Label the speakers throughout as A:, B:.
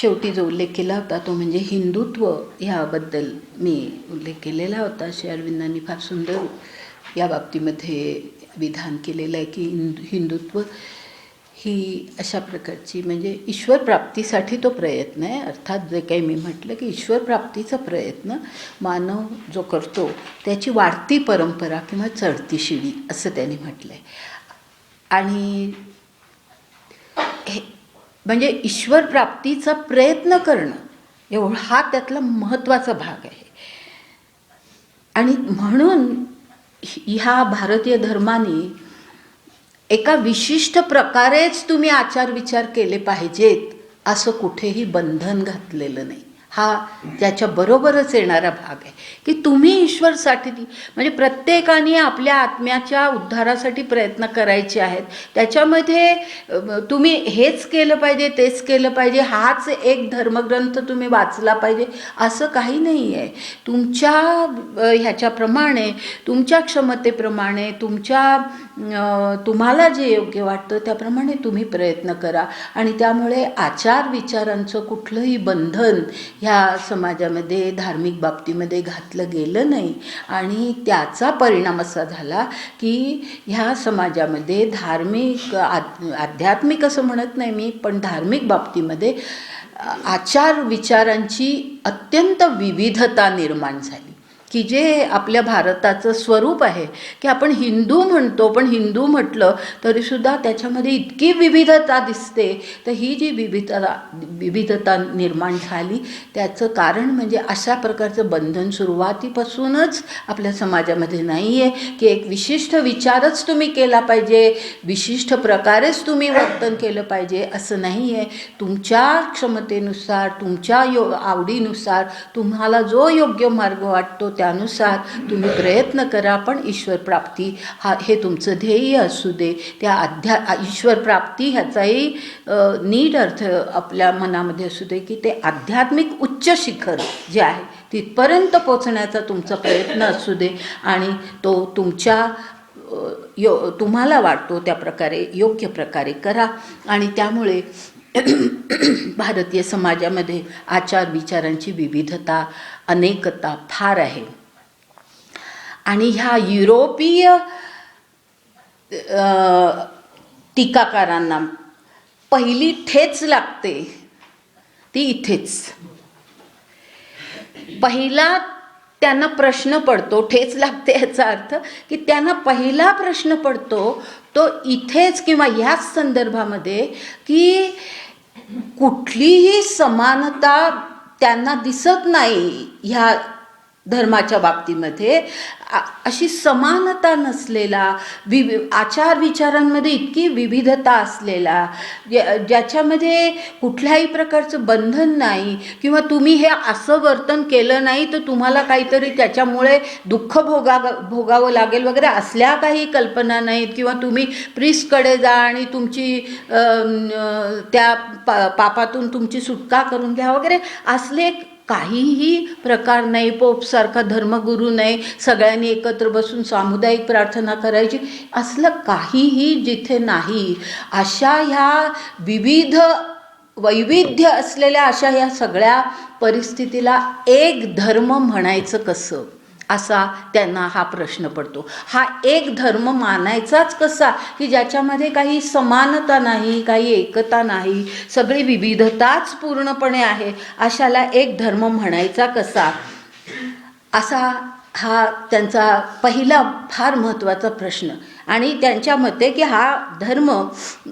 A: शेवटी जो उल्लेख केला होता तो म्हणजे हिंदुत्व ह्याबद्दल मी उल्लेख केलेला होता. श्री अरविंदांनी फार सुंदर या बाबतीमध्ये विधान केलेलं आहे की हिंदुत्व ही अशा प्रकारची म्हणजे ईश्वर प्राप्तीसाठी तो प्रयत्न आहे. अर्थात जे काही मी म्हटलं की ईश्वर प्राप्तीचा प्रयत्न मानव जो करतो त्याची वाढती परंपरा किंवा चढती शिडी असं त्यांनी म्हटलं आहे. आणि हे म्हणजे ईश्वर प्राप्तीचा प्रयत्न करणं हा त्यातला महत्त्वाचा भाग आहे. आणि म्हणून ह्या भारतीय धर्माने एका विशिष्ट प्रकारेच तुम्ही आचार विचार केले पाहिजेत असं कुठेही बंधन घातलेलं नाही. हा त्याच्याबरोबरच येणारा भाग आहे की तुम्ही ईश्वरसाठी म्हणजे प्रत्येकाने आपल्या आत्म्याच्या उद्धारासाठी प्रयत्न करायचे आहेत. त्याच्यामध्ये तुम्ही हेच केलं पाहिजे तेच केलं पाहिजे हाच एक धर्मग्रंथ तुम्ही वाचला पाहिजे असं काही नाही आहे. तुमच्या ह्याच्याप्रमाणे तुमच्या क्षमतेप्रमाणे तुम्हाला जे योग्य वाटतं त्याप्रमाणे तुम्ही प्रयत्न करा. आणि त्यामुळे आचार विचारांचं कुठलंही बंधन ह्या समाजामध्ये धार्मिक बाबतीमध्ये घातलं गेलं नाही. आणि त्याचा परिणाम असा झाला की ह्या समाजामध्ये धार्मिक आध्यात्मिक असं म्हणत नाही मी पण धार्मिक बाबतीमध्ये आचार विचारांची अत्यंत विविधता निर्माण झाली की जे आपल्या भारताचं स्वरूप आहे की आपण हिंदू म्हणतो पण हिंदू म्हटलं तरीसुद्धा त्याच्यामध्ये इतकी विविधता दिसते. तर ही जी विविधता निर्माण झाली त्याचं कारण म्हणजे अशा प्रकारचं बंधन सुरुवातीपासूनच आपल्या समाजामध्ये नाही आहे की एक विशिष्ट विचारच तुम्ही केला पाहिजे विशिष्ट प्रकारेच तुम्ही वर्तन केलं पाहिजे असं नाही आहे. तुमच्या क्षमतेनुसार तुमच्या आवडीनुसार तुम्हाला जो योग्य मार्ग वाटतो त्यानुसार तुम्ही प्रयत्न करा. पण ईश्वर प्राप्ती हे तुमचं ध्येय असू दे. त्या ईश्वर प्राप्ती ह्याचाही नीट अर्थ आपल्या मनामध्ये असू दे की ते आध्यात्मिक उच्च शिखर जे आहे तिथपर्यंत पोचण्याचा तुमचा प्रयत्न असू दे. आणि तो तुम्हाला वाटतो त्या प्रकारे योग्य प्रकारे करा. आणि त्यामुळे भारतीय समाजामध्ये आचार विचारांची विविधता अनेकता फार आहे. आणि ह्या युरोपीय टीकाकारांना पहिली ठेच लागते ती इथेच. पहिला त्यांना प्रश्न पडतो ठेच लागते याचा अर्थ की त्यांना पहिला प्रश्न पडतो तो इथेच किंवा ह्याच संदर्भामध्ये की कुठलीही समानता त्यांना दिसत नाही. ह्या धर्माच्या बाबतीमध्ये अशी समानता नसलेला आचार विचारांमध्ये इतकी विविधता असलेला ज्याच्यामध्ये कुठल्याही प्रकारचं बंधन नाही किंवा तुम्ही हे असं वर्तन केलं नाही तर तुम्हाला काहीतरी त्याच्यामुळे दुःख भोगावं लागेल वगैरे असल्या काही कल्पना नाहीत. किंवा तुम्ही प्रिस्टकडे जा आणि तुमची त्या पापातून तुमची सुटका करून घ्या वगैरे असले काहीही प्रकार नाही. पोपसारखा धर्मगुरू नाही सगळ्यांनी एकत्र बसून सामुदायिक प्रार्थना करायची असलं काहीही जिथे नाही. अशा ह्या वैविध्य असलेल्या अशा ह्या सगळ्या परिस्थितीला एक धर्म म्हणायचं कसं असा त्यांना हा प्रश्न पडतो. हा एक धर्म मानायचाच कसा की ज्याच्यामध्ये काही समानता नाही काही एकता नाही सगळी विविधताच पूर्णपणे आहे. अशाला एक धर्म म्हणायचा कसा असा हा त्यांचा पहिला फार महत्त्वाचा प्रश्न. आणि त्यांच्या मते की हा धर्म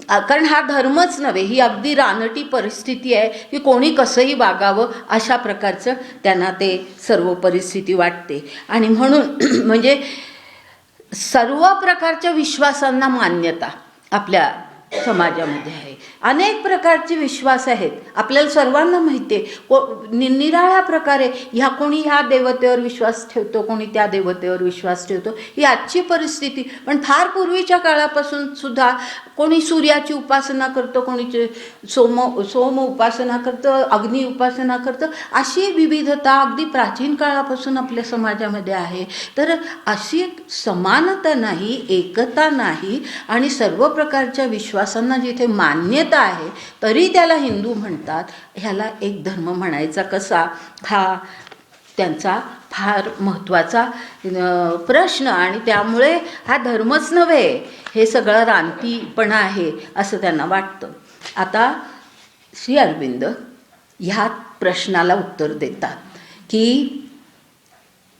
A: कारण हा धर्मच नव्हे ही अगदी रानटी परिस्थिती आहे की कोणी कसंही वागावं अशा प्रकारचं त्यांना ते सर्व परिस्थिती वाटते. आणि म्हणून म्हणजे सर्व प्रकारच्या विश्वासांना मान्यता आपल्या समाजामध्ये आहे. अनेक प्रकारचे विश्वास आहेत आपल्याला सर्वांना माहिती आहे. निराळ्या प्रकारे कोणी ह्या देवतेवर विश्वास ठेवतो कोणी त्या देवतेवर विश्वास ठेवतो ही आजची परिस्थिती. पण फार पूर्वीच्या काळापासून सुद्धा कोणी सूर्याची उपासना करतो कोणी सोम उपासना करतं अग्नी उपासना करतं. अशी विविधता अगदी प्राचीन काळापासून आपल्या समाजामध्ये आहे. तर अशी समानता नाही एकता नाही आणि सर्व प्रकारच्या विश्वास विश्वासांना जिथे मान्यता आहे तरी त्याला हिंदू म्हणतात. ह्याला एक धर्म म्हणायचा कसा, हा त्यांचा फार महत्त्वाचा प्रश्न. आणि त्यामुळे हा धर्मच नव्हे, हे सगळं रानटीपणा आहे असं त्यांना वाटतं. आता श्री अरविंद ह्या प्रश्नाला उत्तर देतात की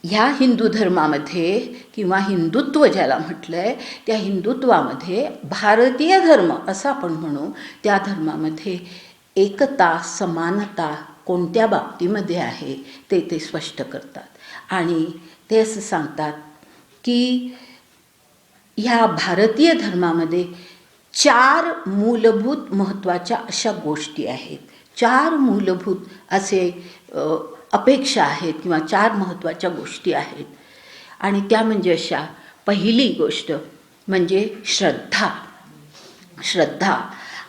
A: ह्या हिंदू धर्मामध्ये किंवा हिंदुत्व ज्याला म्हटलं आहे त्या हिंदुत्वामध्ये भारतीय धर्म असं आपण म्हणू, त्या धर्मामध्ये एकता समानता कोणत्या बाबतीमध्ये आहे ते स्पष्ट करतात. आणि ते असं सांगतात की ह्या भारतीय धर्मामध्ये 4 मूलभूत महत्त्वाच्या अशा गोष्टी आहेत, 4 मूलभूत असे अपेक्षा आहेत किंवा 4 महत्त्वाच्या गोष्टी आहेत. आणि त्या म्हणजे अशा, पहिली गोष्ट म्हणजे श्रद्धा. श्रद्धा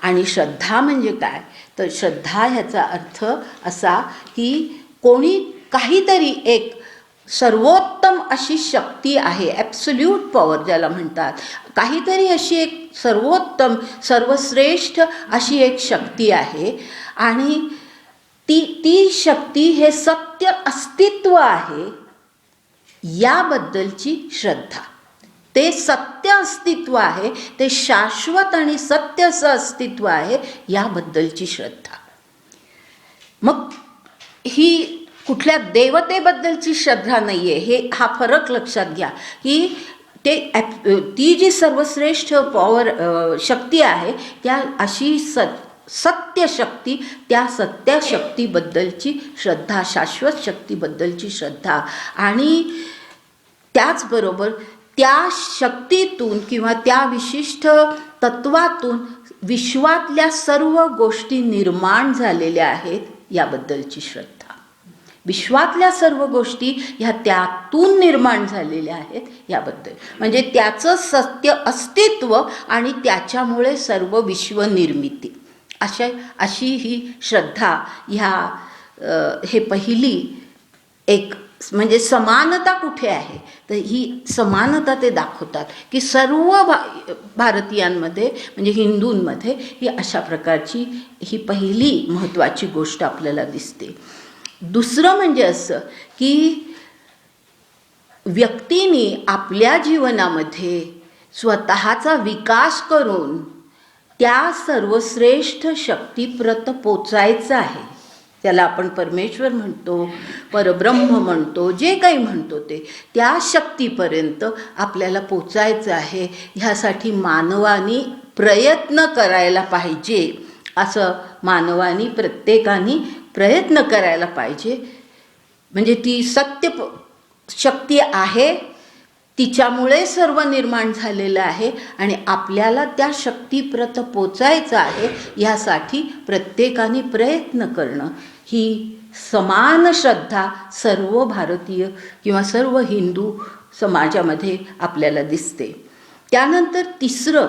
A: आणि श्रद्धा म्हणजे काय, तर श्रद्धा ह्याचा अर्थ असा की कोणी काहीतरी एक सर्वोत्तम अशी शक्ती आहे, ॲब्सोल्यूट पॉवर ज्याला म्हणतात, काहीतरी अशी एक सर्वोत्तम सर्वश्रेष्ठ अशी एक शक्ती आहे आणि ती शक्ती हे सत्य अस्तित्व आहे याबद्दलची श्रद्धा. ते सत्य अस्तित्व आहे, ते शाश्वत आणि सत्य असं अस्तित्व आहे याबद्दलची श्रद्धा. मग ही कुठल्या देवतेबद्दलची श्रद्धा नाही आहे, हा फरक लक्षात घ्या की ती जी सर्वश्रेष्ठ पॉवर शक्ती आहे त्या अशी सत्य शक्ती, त्या सत्य शक्तीबद्दलची श्रद्धा, शाश्वत शक्तीबद्दलची श्रद्धा. आणि त्याचबरोबर त्या शक्तीतून किंवा त्या विशिष्ट तत्वातून विश्वातल्या सर्व गोष्टी निर्माण झालेल्या आहेत याबद्दलची श्रद्धा. विश्वातल्या सर्व गोष्टी ह्या त्यातून निर्माण झालेल्या आहेत याबद्दल, म्हणजे त्याचं सत्य अस्तित्व आणि त्याच्यामुळे सर्व विश्वनिर्मिती अशी ही श्रद्धा हे पहिली एक. म्हणजे समानता कुठे आहे, तर ही समानता ते दाखवतात की सर्व भारतीयांमध्ये म्हणजे हिंदूंमध्ये ही अशा प्रकारची ही पहिली महत्त्वाची गोष्ट आपल्याला दिसते. दुसरं म्हणजे असं की व्यक्तीने आपल्या जीवनामध्ये स्वतःचा विकास करून त्या सर्वश्रेष्ठ शक्तीप्रत पोचायचं आहे. त्याला आपण परमेश्वर म्हणतो, परब्रह्म म्हणतो, जे काही म्हणतो ते, त्या शक्तीपर्यंत आपल्याला पोचायचं आहे. ह्यासाठी मानवाने प्रयत्न करायला पाहिजे, असं मानवाने प्रत्येकाने प्रयत्न करायला पाहिजे. म्हणजे ती सत्य शक्ती आहे, तिच्यामुळे सर्व निर्माण झालेलं आहे आणि आपल्याला त्या शक्तीप्रत पोचायचं आहे. यासाठी प्रत्येकाने प्रयत्न करणं, ही समान श्रद्धा सर्व भारतीय किंवा सर्व हिंदू समाजामध्ये आपल्याला दिसते. त्यानंतर तिसरं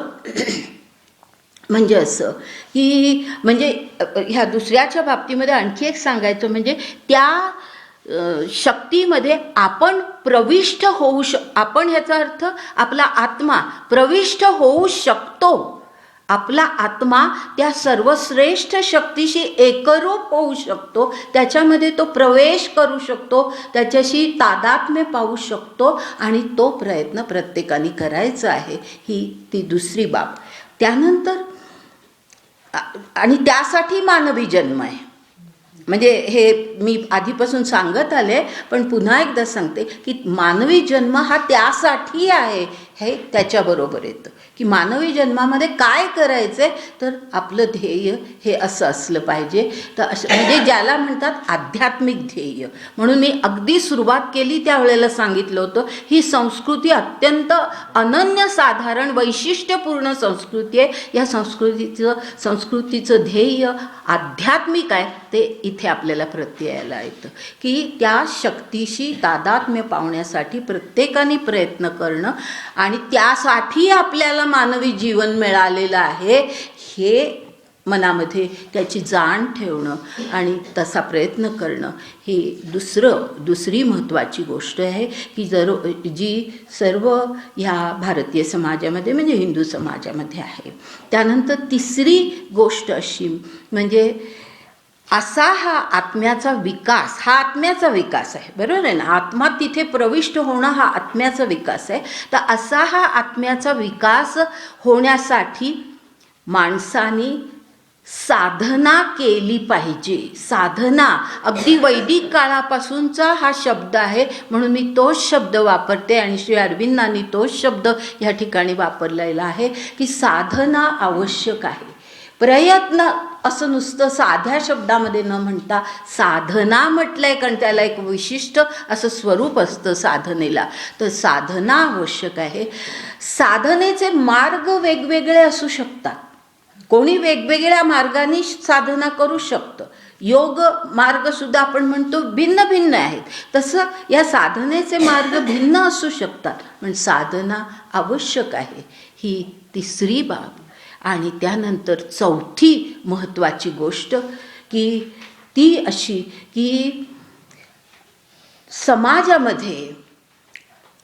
A: म्हणजे असं की म्हणजे ह्या दुसऱ्याच्या बाबतीमध्ये आणखी एक सांगायचं म्हणजे त्या शक्तीमध्ये आपण प्रविष्ट होऊ आपण ह्याचा अर्थ आपला आत्मा प्रविष्ट होऊ शकतो. आपला आत्मा त्या सर्वश्रेष्ठ शक्तीशी एकरूप होऊ शकतो, त्याच्यामध्ये तो प्रवेश करू शकतो, त्याच्याशी तादात्म्य पाहू शकतो आणि तो प्रयत्न प्रत्येकाने करायचा आहे. ही ती दुसरी बाब. त्यानंतर आणि त्यासाठी मानवी जन्म आहे. म्हणजे हे मी आधीपासून सांगत आले पण पुन्हा एकदा सांगते की मानवी जन्म हा त्यासाठी आहे. हे त्याच्याबरोबर येतं की मानवी जन्मामध्ये काय करायचं आहे, तर आपलं ध्येय हे असं असलं पाहिजे. तर असं म्हणजे ज्याला म्हणतात आध्यात्मिक ध्येय. म्हणून मी अगदी सुरुवात केली त्यावेळेला सांगितलं होतं ही संस्कृती अत्यंत अनन्यसाधारण वैशिष्ट्यपूर्ण संस्कृती आहे. या संस्कृतीचं ध्येय आध्यात्मिक आहे. ते इथे आपल्याला प्रत्ययाला येतं की त्या शक्तीशी तादात्म्य पावण्यासाठी प्रत्येकाने प्रयत्न करणं आणि त्यासाठी आपल्याला मानवी जीवन मिळालेलं आहे. हे मनामध्ये त्याची जाण ठेवणं आणि तसा प्रयत्न करणं ही दुसरी महत्त्वाची गोष्ट आहे की जी सर्व ह्या भारतीय समाजामध्ये म्हणजे हिंदू समाजामध्ये आहे. त्यानंतर तिसरी गोष्ट अशी म्हणजे असा हा आत्म्याचा विकास, हा आत्म्याचा विकास आहे, बरोबर आहे ना. आत्मा तिथे प्रविष्ट होणं हा आत्म्याचा विकास आहे. तर असा हा आत्म्याचा विकास होण्यासाठी माणसाने साधना केली पाहिजे. साधना अगदी वैदिक काळापासूनचा हा शब्द आहे, म्हणून मी तोच शब्द वापरते आणि श्री अरविंदांनी तोच शब्द या ठिकाणी वापरलेला आहे की साधना आवश्यक आहे. प्रयत्न असं नुसतं साध्या शब्दामध्ये न म्हणता साधना म्हटलंय, कारण त्याला एक विशिष्ट असं स्वरूप असतं साधनेला. तर साधना आवश्यक आहे. साधनेचे मार्ग वेगवेगळे असू शकतात. कोणी वेगवेगळ्या मार्गाने साधना करू शकतं. योग मार्गसुद्धा आपण म्हणतो भिन्न भिन्न आहेत. तसं या साधनेचे मार्ग भिन्न असू शकतात, पण साधना आवश्यक आहे. ही तिसरी बाब. आणि त्यानंतर चौथी महत्त्वाची गोष्ट की ती अशी की समाजामध्ये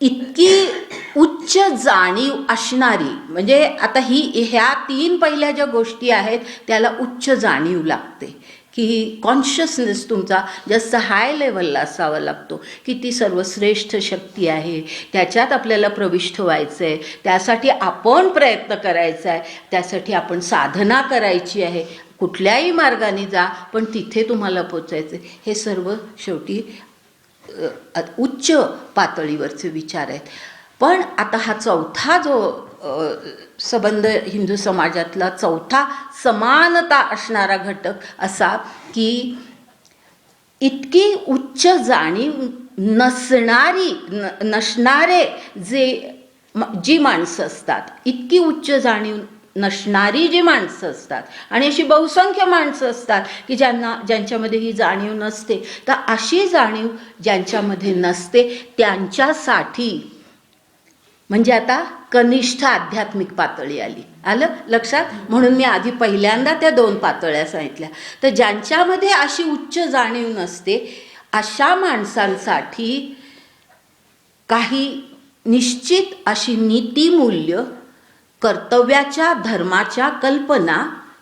A: इतकी उच्च जाणीव असणारी, म्हणजे आता ह्या 3 पहिल्या ज्या गोष्टी आहेत त्याला उच्च जाणीव लागते की कॉन्शियसनेस तुमचा जास्त हाय लेवलला असावा लागतो की ती सर्वश्रेष्ठ शक्ती आहे, त्याच्यात आपल्याला प्रविष्ट व्हायचं आहे, त्यासाठी आपण प्रयत्न करायचा आहे, त्यासाठी आपण साधना करायची आहे. कुठल्याही मार्गाने जा पण तिथे तुम्हाला पोचायचं आहे. हे सर्व शेवटी उच्च पातळीवरचे विचार आहेत. पण आता हा चौथा जो संबंध हिंदू समाजातला चौथा समानता असणारा घटक असा की इतकी उच्च जाणीव नसणारे जी माणसं असतात, इतकी उच्च जाणीव नसणारी जी माणसं असतात आणि अशी बहुसंख्य माणसं असतात की ज्यांच्यामध्ये ही जाणीव नसते. तर अशी जाणीव ज्यांच्यामध्ये नसते त्यांच्यासाठी म्हणजे आता कनिष्ठ आध्यात्मिक पातळी आलं लक्षात. म्हणून मी आधी पहिल्यांदा त्या 2 पातळ्या सांगितल्या. तर ज्यांच्यामध्ये अशी उच्च जाणीव नसते अशा माणसांसाठी काही निश्चित अशी नीतिमूल्य, कर्तव्याच्या, धर्माच्या कल्पना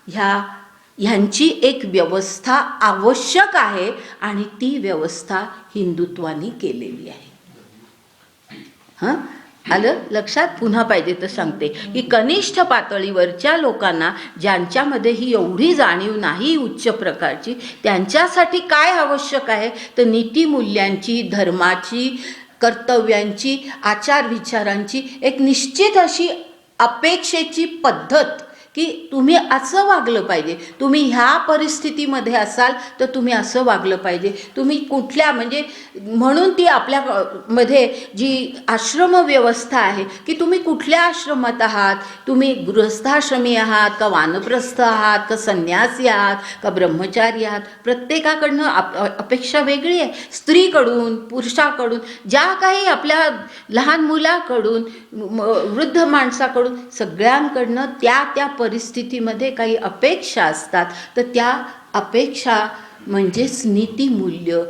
A: ह्यांची एक व्यवस्था आवश्यक आहे आणि ती व्यवस्था हिंदुत्वानी केलेली आहे. आलं लक्षात. पुन्हा पाहिजे तर सांगते की कनिष्ठ पातळीवरच्या लोकांना ज्यांच्यामध्ये ही एवढी जाणीव नाही उच्च प्रकारची, त्यांच्यासाठी काय आवश्यक आहे तर नीतिमूल्यांची, धर्माची, कर्तव्यांची, आचार विचारांची एक निश्चित अशी अपेक्षेची पद्धत की तुम्ही असं वागलं पाहिजे, तुम्ही ह्या परिस्थितीमध्ये असाल तर तुम्ही असं वागलं पाहिजे, तुम्ही कुठल्या म्हणजे म्हणून ती आपल्यामध्ये जी आश्रम व्यवस्था आहे की तुम्ही कुठल्या आश्रमात आहात, तुम्ही गृहस्थाश्रमी आहात का वानप्रस्थ आहात का संन्यासी आहात का ब्रह्मचारी आहात, प्रत्येकाकडनं अपेक्षा वेगळी आहे. स्त्रीकडून, पुरुषाकडून, ज्या काही आपल्या लहान मुलाकडून, वृद्ध माणसाकडून, सगळ्यांकडनं त्या परिस्थितीमध्ये काही अपेक्षा असतात. तर त्या अपेक्षा म्हणजेच नीतिमूल्य,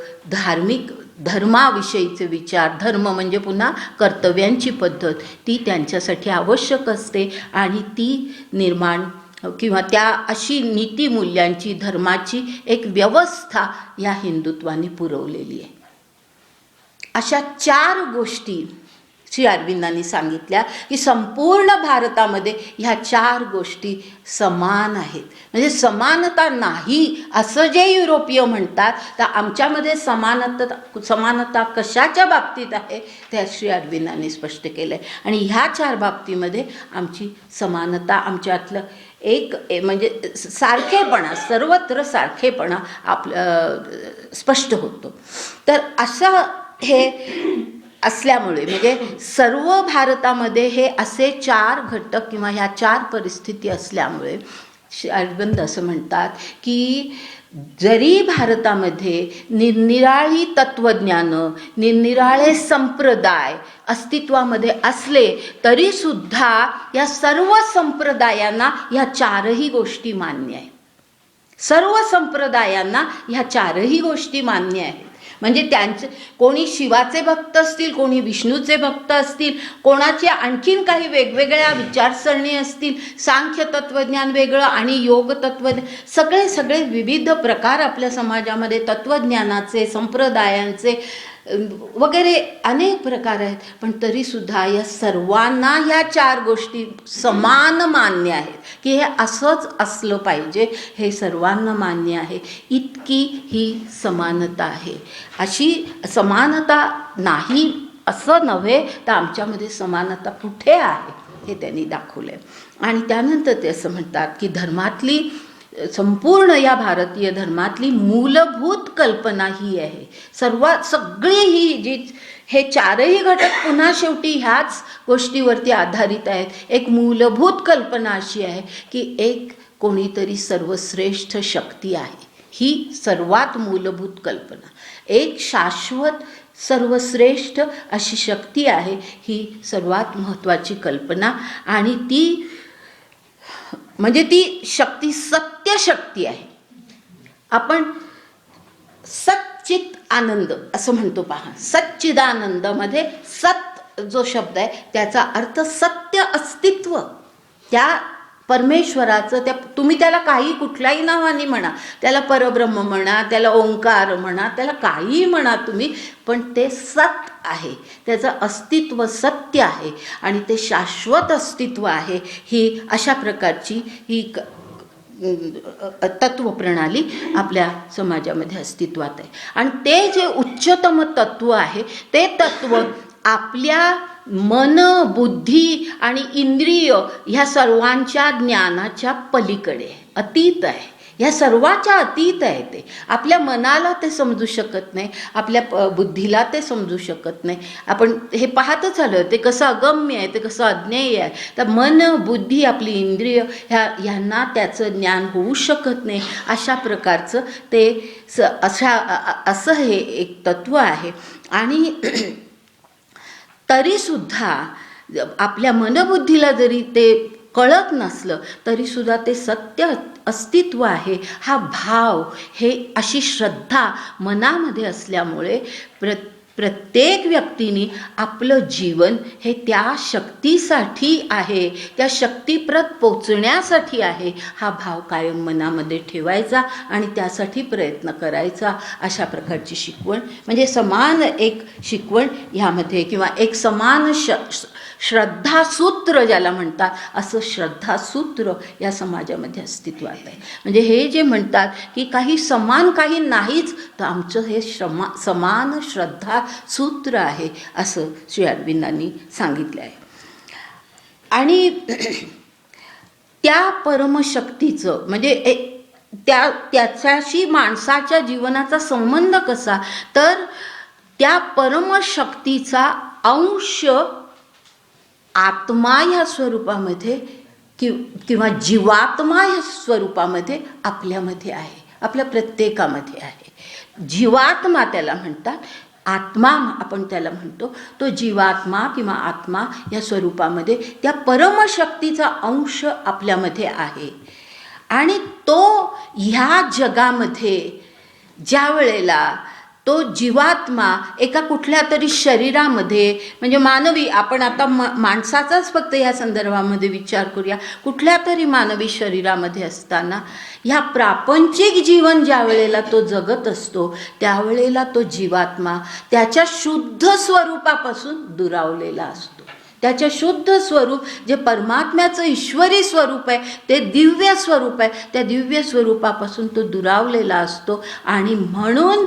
A: धर्माविषयीचे विचार, धर्म म्हणजे पुन्हा कर्तव्यांची पद्धत, ती त्यांच्यासाठी आवश्यक असते आणि ती निर्माण किंवा त्या अशी नीतिमूल्यांची, धर्माची एक व्यवस्था या हिंदुत्वाने पुरवलेली आहे. अशा 4 गोष्टी श्री अरविंदांनी सांगितल्या की संपूर्ण भारतामध्ये ह्या 4 गोष्टी समान आहेत. म्हणजे समानता नाही असं जे युरोपीय म्हणतात, तर आमच्यामध्ये समानता कशाच्या बाबतीत आहे ते श्री अरविंदांनी स्पष्ट केलं आहे. आणि ह्या 4 बाबतीमध्ये आमची समानता, आमच्यातलं एक म्हणजे सारखेपणा, सर्वत्र सारखेपणा स्पष्ट होतो. तर असं हे असल्यामुळे म्हणजे सर्व भारतामध्ये हे असे 4 घटक किंवा ह्या 4 परिस्थिती असल्यामुळे अरविंद असं म्हणतात की जरी भारतामध्ये निरनिराळी तत्त्वज्ञानं, निरनिराळे संप्रदाय अस्तित्वामध्ये असले तरीसुद्धा या सर्व संप्रदायांना ह्या 4ही गोष्टी मान्य आहेत. सर्व संप्रदायांना ह्या चारही गोष्टी मान्य आहेत. म्हणजे त्यांचे कोणी शिवाचे भक्त असतील, कोणी विष्णूचे भक्त असतील, कोणाची आणखीन काही वेगवेगळ्या विचारसरणी असतील, सांख्य तत्त्वज्ञान वेगळं आणि योग तत्त्वज्ञान, सगळे सगळे विविध प्रकार आपल्या समाजामध्ये तत्त्वज्ञानाचे, संप्रदायांचे वगैरे अनेक प्रकार आहेत. पण तरीसुद्धा या सर्वांना ह्या चार गोष्टी समान मान्य आहेत की हे असंच असलं पाहिजे, हे सर्वांना मान्य आहे. इतकी ही समानता आहे. अशी समानता नाही असं नव्हे, तर आमच्यामध्ये समानता कुठे आहे हे त्यांनी दाखवलं आहे. आणि त्यानंतर ते असं म्हणतात की धर्मातली, संपूर्ण या भारतीय धर्मातली मूलभूत कल्पना ही आहे. सगळी ही जी हे चारही घटक पुन्हा शेवटी ह्याच गोष्टीवरती आधारित आहेत. एक मूलभूत कल्पना अशी आहे की एक कोणीतरी सर्वश्रेष्ठ शक्ती आहे. ही सर्वात मूलभूत कल्पना. एक शाश्वत सर्वश्रेष्ठ अशी शक्ती आहे, ही सर्वात महत्त्वाची कल्पना. आणि ती म्हणजे ती शक्ती सत्य शक्ती आहे. आपण सच्चित आनंद असं म्हणतो पहा. सच्चिदानंदमध्ये सत जो शब्द आहे त्याचा अर्थ सत्य अस्तित्व. त्या परमेश्वराचं, त्या तुम्ही त्याला काही कुठल्याही नावाने म्हणा, त्याला परब्रह्म म्हणा, त्याला ओंकार म्हणा, त्याला काहीही म्हणा तुम्ही, पण ते सत आहे. त्याचं अस्तित्व सत्य आहे आणि ते शाश्वत अस्तित्व आहे. ही अशा प्रकारची ही तत्वप्रणाली आपल्या समाजामध्ये अस्तित्वात आहे. आणि ते जे उच्चतम तत्व आहे ते तत्व आपल्या मन, बुद्धी आणि इंद्रिय ह्या सर्वांच्या ज्ञानाच्या पलीकडे अतीत आहे. ह्या सर्वाच्या अतीत आहे. ते आपल्या मनाला ते समजू शकत नाही, आपल्या बुद्धीला ते समजू शकत नाही. आपण हे पाहतच आलं ते कसं अगम्य आहे, ते कसं अज्ञेय आहे. तर मन, बुद्धी, आपली इंद्रिय ह्यांना त्याचं ज्ञान होऊ शकत नाही. अशा प्रकारचं ते असं हे एक तत्व आहे. आणि तरीसुद्धा आपल्या मनबुद्धीला जरी ते कळत नसलं तरीसुद्धा ते सत्य अस्तित्व आहे. हा भाव, हे अशी श्रद्धा मनामध्ये असल्यामुळे प्रत्येक व्यक्तीने आपलं जीवन हे त्या शक्तीसाठी आहे, त्या शक्तीप्रत पोचण्यासाठी आहे. हा भाव कायम मनामध्ये ठेवायचा आणि त्यासाठी प्रयत्न करायचा. अशा प्रकारची शिकवण म्हणजे समान एक शिकवण ह्यामध्ये, किंवा एक समान श्रद्धासूत्र ज्याला म्हणतात, असं श्रद्धासूत्र या समाजामध्ये अस्तित्वात आहे. म्हणजे हे जे म्हणतात की काही समान काही नाहीच, तर आमचं हे समान श्रद्धासूत्र आहे असं श्री अरविंदांनी सांगितलं आहे. आणि त्या परमशक्तीचं म्हणजे त्याच्याशी माणसाच्या जीवनाचा संबंध कसा, तर त्या परमशक्तीचा अंश आत्मा ह्या स्वरूपामध्ये किंवा जीवात्मा ह्या स्वरूपामध्ये आपल्यामध्ये आहे, आपल्या प्रत्येकामध्ये आहे. जीवात्मा त्याला म्हणतात, आत्मा आपण त्याला म्हणतो. तो जीवात्मा किंवा आत्मा या स्वरूपामध्ये त्या परमशक्तीचा अंश आपल्यामध्ये आहे. आणि तो ह्या जगामध्ये ज्या वेळेला तो जीवात्मा एका कुठल्या तरी शरीरामध्ये, म्हणजे मानवी, आपण आता माणसाचाच फक्त या संदर्भामध्ये विचार करूया, कुठल्या तरी मानवी शरीरामध्ये असताना ह्या प्रापंचिक जीवन ज्या वेळेला तो जगत असतो त्यावेळेला तो जीवात्मा त्याच्या शुद्ध स्वरूपापासून दुरावलेला असतो. त्याच्या शुद्ध स्वरूप जे परमात्म्याचं ईश्वरी स्वरूप आहे, ते दिव्य स्वरूप आहे, त्या दिव्य स्वरूपापासून तो दुरावलेला असतो. आणि म्हणून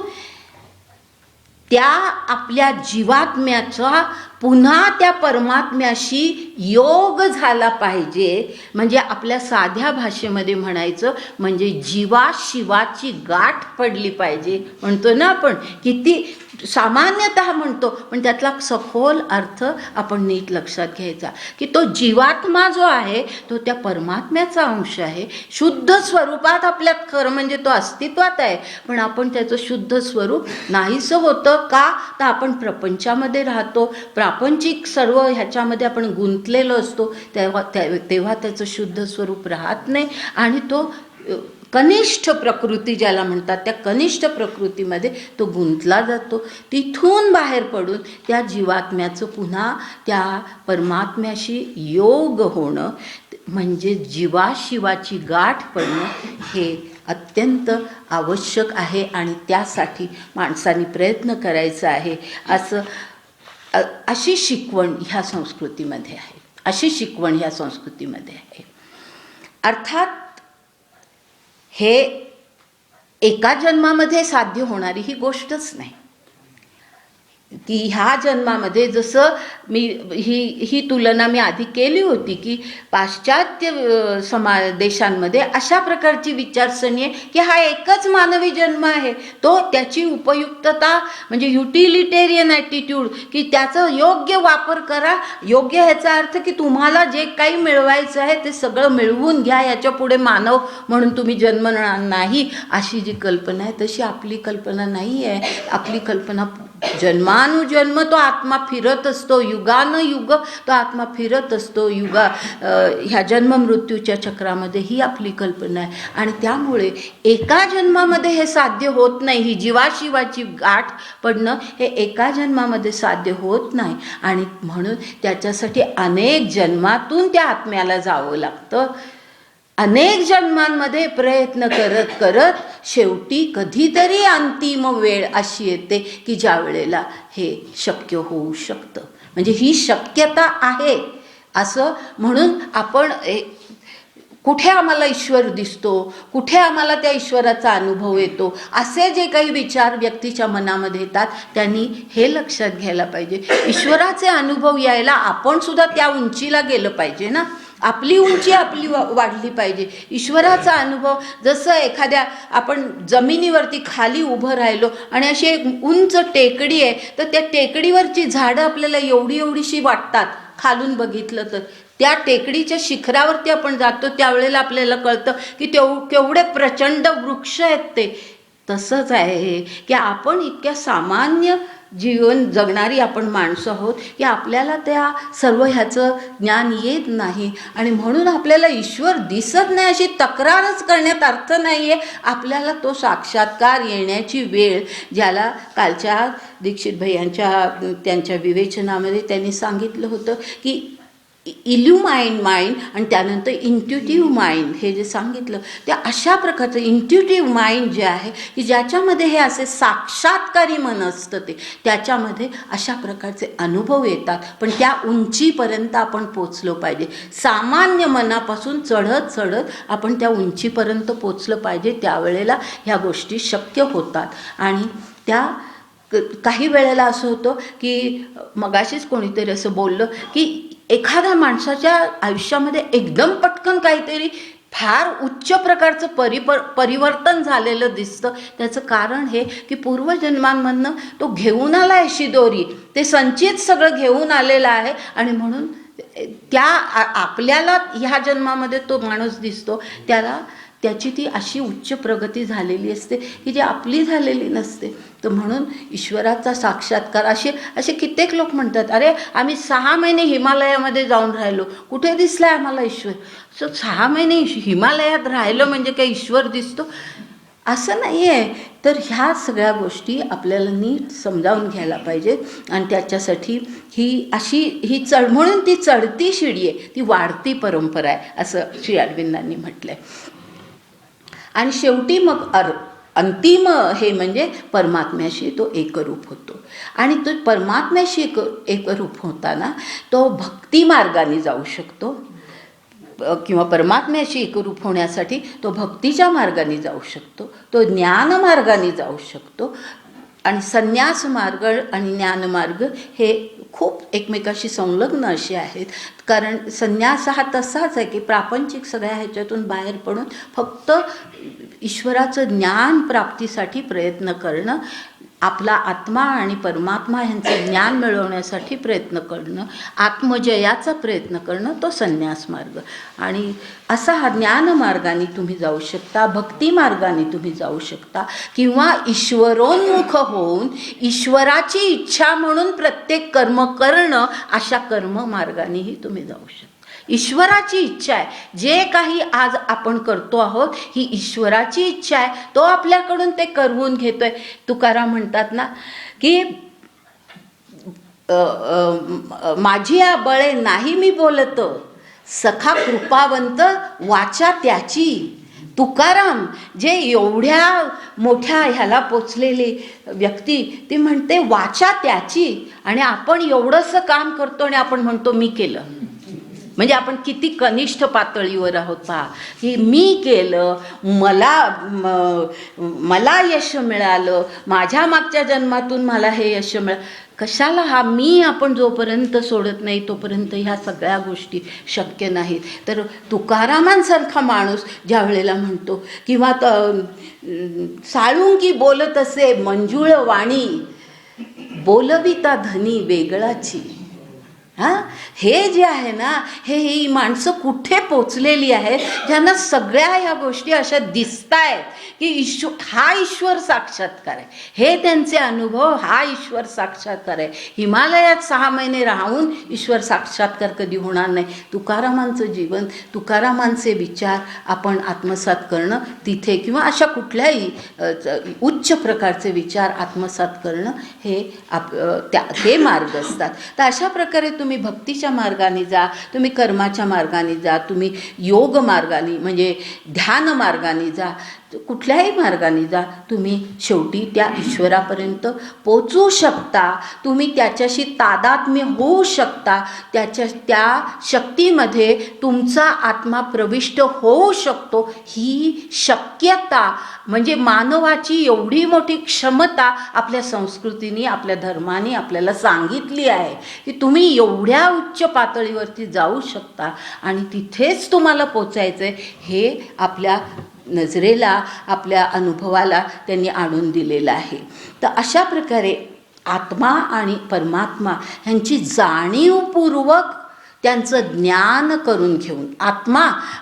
A: त्या आपल्या जीवात्म्याचा पुन्हा त्या परमात्म्याशी योग झाला पाहिजे. म्हणजे आपल्या साध्या भाषेमध्ये म्हणायचं म्हणजे जीवाशिवाची गाठ पडली पाहिजे. म्हणतो ना आपण, किती सामान्यतः म्हणतो, पण त्यातला सखोल अर्थ आपण नीट लक्षात घ्यायचा की तो जीवात्मा जो आहे तो त्या परमात्म्याचा अंश आहे. शुद्ध स्वरूपात आपल्यात खरं म्हणजे तो अस्तित्वात आहे, पण आपण त्याचं शुद्ध स्वरूप नाहीसं होतं का, तर आपण प्रपंचामध्ये राहतो, प्रापंचिक सर्व ह्याच्यामध्ये आपण गुंतलेलो असतो, तेव्हा त्याचं शुद्ध स्वरूप राहत नाही आणि तो कनिष्ठ प्रकृती ज्याला म्हणतात, त्या कनिष्ठ प्रकृतीमध्ये तो गुंतला जातो. तिथून बाहेर पडून त्या जीवात्म्याचं पुन्हा त्या परमात्म्याशी योग होणं, म्हणजे जीवाशिवाची गाठ पडणं हे अत्यंत आवश्यक आहे. आणि त्यासाठी माणसाने प्रयत्न करायचा आहे. अशी शिकवण ह्या संस्कृतीमध्ये आहे, अशी शिकवण ह्या संस्कृतीमध्ये आहे. अर्थात हे एका जन्मामध्ये साध्य होणारी ही गोष्टच नाही. ती ह्या जन्मामध्ये, जसं ही तुलना मी आधी केली होती की पाश्चात्य देशांमध्ये अशा प्रकारची विचारसरणी आहे की हा एकच मानवी जन्म आहे, तो त्याची उपयुक्तता म्हणजे युटिलिटेरियन ॲटिट्यूड, की त्याचा योग्य वापर करा. योग्य ह्याचा अर्थ की तुम्हाला जे काही मिळवायचं आहे ते सगळं मिळवून घ्या, याच्या पुढे मानव म्हणून तुम्ही जन्मणार नाही, अशी जी कल्पना आहे तशी आपली कल्पना नाही आहे. आपली कल्पना जन्मानुजन्म तो आत्मा फिरत असतो, युगानुयुग तो आत्मा फिरत असतो, ह्या जन्म मृत्यूच्या चक्रामध्ये ही आपली कल्पना आहे. आणि त्यामुळे एका जन्मामध्ये हे साध्य होत नाही. ही जीवाशिवाची गाठ पडणं हे एका जन्मामध्ये साध्य होत नाही. आणि म्हणून त्याच्यासाठी अनेक जन्मातून त्या आत्म्याला जावं लागतं. अनेक जन्मांमध्ये प्रयत्न करत करत शेवटी कधीतरी अंतिम वेळ अशी येते की ज्या वेळेला हे शक्य होऊ शकतं. म्हणजे ही शक्यता आहे. असं म्हणून आपण कुठे आम्हाला ईश्वर दिसतो, कुठे आम्हाला त्या ईश्वराचा अनुभव येतो, असे जे काही विचार व्यक्तीच्या मनामध्ये येतात त्यांनी हे लक्षात घ्यायला पाहिजे, ईश्वराचे अनुभव यायला आपण सुद्धा त्या उंचीला गेलं पाहिजे ना. आपली उंची वाढली पाहिजे. ईश्वराचा अनुभव, जसं एखाद्या आपण जमिनीवरती खाली उभं राहिलो आणि अशी एक उंच टेकडी आहे, तर त्या टेकडीवरची झाडं आपल्याला एवढीशी वाटतात खालून बघितलं तर. त्या टेकडीच्या शिखरावरती आपण जातो त्यावेळेला आपल्याला कळतं की केवढे प्रचंड वृक्ष आहेत ते. तसंच आहे की आपण इतक्या सामान्य जीवन जगणारी आपण माणसं आहोत की आपल्याला त्या सर्व ह्याचं ज्ञान येत नाही. आणि म्हणून आपल्याला ईश्वर दिसत नाही अशी तक्रारच करण्यात अर्थ नाही आहे. आपल्याला तो साक्षात्कार येण्याची वेळ, ज्याला कालच्या दीक्षित भैयांच्या त्यांच्या विवेचनामध्ये त्यांनी सांगितलं होतं की इल्युमाइंड माइंड आणि त्यानंतर इंट्युटिव्ह माइंड, हे जे सांगितलं त्या अशा प्रकारचं इंट्युटिव्ह माइंड जे आहे की ज्याच्यामध्ये हे असे साक्षात्कारी मन असतं, त्याच्यामध्ये अशा प्रकारचे अनुभव येतात. पण त्या उंचीपर्यंत आपण पोचलो पाहिजे. सामान्य मनापासून चढत चढत आपण त्या उंचीपर्यंत पोचलं पाहिजे. त्यावेळेला ह्या गोष्टी शक्य होतात. आणि त्या काही वेळेला असं होतं की मगाशीच कोणीतरी असं बोललं की एखाद्या माणसाच्या आयुष्यामध्ये एकदम पटकन काहीतरी फार उच्च प्रकारचं परिवर्तन झालेलं दिसतं. त्याचं कारण हे की पूर्वजन्मांमधनं तो घेऊन आला आहे अशी दोरी, ते संचित सगळं घेऊन आलेलं आहे. आणि म्हणून त्या आपल्याला ह्या जन्मामध्ये तो माणूस दिसतो, त्याची ती अशी उच्च प्रगती झालेली असते की जी आपली झालेली नसते. तर म्हणून ईश्वराचा साक्षात्कार, असे कित्येक लोक म्हणतात, अरे आम्ही 6 महिने हिमालयामध्ये जाऊन राहिलो, कुठे दिसलाय आम्हाला ईश्वर? 6 महिने हिमालयात राहिलं म्हणजे काय ईश्वर दिसतो? असं नाही आहे. तर ह्या सगळ्या गोष्टी आपल्याला नीट समजावून घ्यायला पाहिजेत. आणि त्याच्यासाठी ही म्हणून ती चढती शिडी आहे, ती वाढती परंपरा आहे, असं श्री अरविंदांनी म्हटलंय. आणि शेवटी मग अंतिम हे म्हणजे परमात्म्याशी तो एकरूप होतो. आणि तो परमात्म्याशी एकरूप होताना तो भक्ती मार्गाने जाऊ शकतो, किंवा परमात्म्याशी एकरूप होण्यासाठी तो भक्तीच्या मार्गाने जाऊ शकतो, तो ज्ञान मार्गाने जाऊ शकतो. आणि संन्यास मार्ग आणि ज्ञानमार्ग हे खूप एकमेकाशी संलग्न असे आहेत. कारण संन्यास हा तसाच आहे की प्रापंचिक सगळ्या ह्याच्यातून बाहेर पडून फक्त ईश्वराचं ज्ञान प्राप्तीसाठी प्रयत्न करणं, आपला आत्मा आणि परमात्मा यांचं ज्ञान मिळवण्यासाठी प्रयत्न करणं, आत्मजयाचा प्रयत्न करणं, तो संन्यास मार्ग. आणि असा हा ज्ञानमार्गाने तुम्ही जाऊ शकता, भक्ती मार्गाने तुम्ही जाऊ शकता, किंवा ईश्वरोन्मुख होऊन ईश्वराची इच्छा म्हणून प्रत्येक कर्म करणं, अशा कर्म मार्गानेही तुम्ही जाऊ शकता. ईश्वराची इच्छा आहे. जे काही आज आपण करतो आहोत ही ईश्वराची इच्छा आहे. तो आपल्याकडून ते करवून घेतोय. तुकाराम म्हणतात ना की माझी या बळे नाही मी बोलत, सखा कृपावंत वाचा त्याची. तुकाराम जे एवढ्या मोठ्या ह्याला पोचलेली व्यक्ती, ती म्हणते वाचा त्याची. आणि आपण एवढंसं काम करतो आणि आपण म्हणतो मी केलं. म्हणजे आपण किती कनिष्ठ पातळीवर आहोत पहा, की मी केलं, मला यश मिळालं, माझ्या मागच्या जन्मातून मला हे यश मिळालं. कशाला हा मी आपण जोपर्यंत सोडत नाही तोपर्यंत ह्या सगळ्या गोष्टी शक्य नाहीत. तर तुकारामांसारखा माणूस ज्या वेळेला म्हणतो, किंवा साळुंकी बोलत असे मंजुळ वाणी, बोलविता धनी वेगळाची. हे जे आहे ना, ही माणसं कुठे पोचलेली आहेत, ज्यांना सगळ्या ह्या गोष्टी अशा दिसत आहेत की हा ईश्वर साक्षात्कार आहे. हे त्यांचे अनुभव हा ईश्वर साक्षात्कार आहे. हिमालयात 6 महिने राहून ईश्वर साक्षात्कार कधी होणार नाही. तुकारामांचं जीवन, तुकारामांचे विचार आपण आत्मसात करणं तिथे, किंवा अशा कुठल्याही उच्च प्रकारचे विचार आत्मसात करणं हे मार्ग असतात. तर अशा प्रकारे तुम्ही भक्तीच्या मार्गाने जा, तुम्ही कर्माच्या मार्गाने जा, तुम्ही योग मार्गाने म्हणजे ध्यान मार्गाने जा, कुठल्याही मार्गाने जा, तुम्ही शेवटी त्या ईश्वरापर्यंत पोचू शकता. तुम्ही त्याच्याशी तादात्म्य होऊ शकता. त्या शक्तीमध्ये तुमचा आत्मा प्रविष्ट होऊ शकतो. ही शक्यता म्हणजे मानवाची एवढी मोठी क्षमता आपल्या संस्कृतीने, आपल्या धर्माने आपल्याला सांगितली आहे की तुम्ही एवढ्या उच्च पातळीवरती जाऊ शकता आणि तिथेच तुम्हाला पोचायचं आहे. हे आपल्या नजरेला, आपल्या अनुभवाला त्यांनी आणून दिलेलं आहे. तर अशा प्रकारे आत्मा आणि परमात्मा ह्यांची जाणीवपूर्वक त्यांचं ज्ञान करून घेऊन,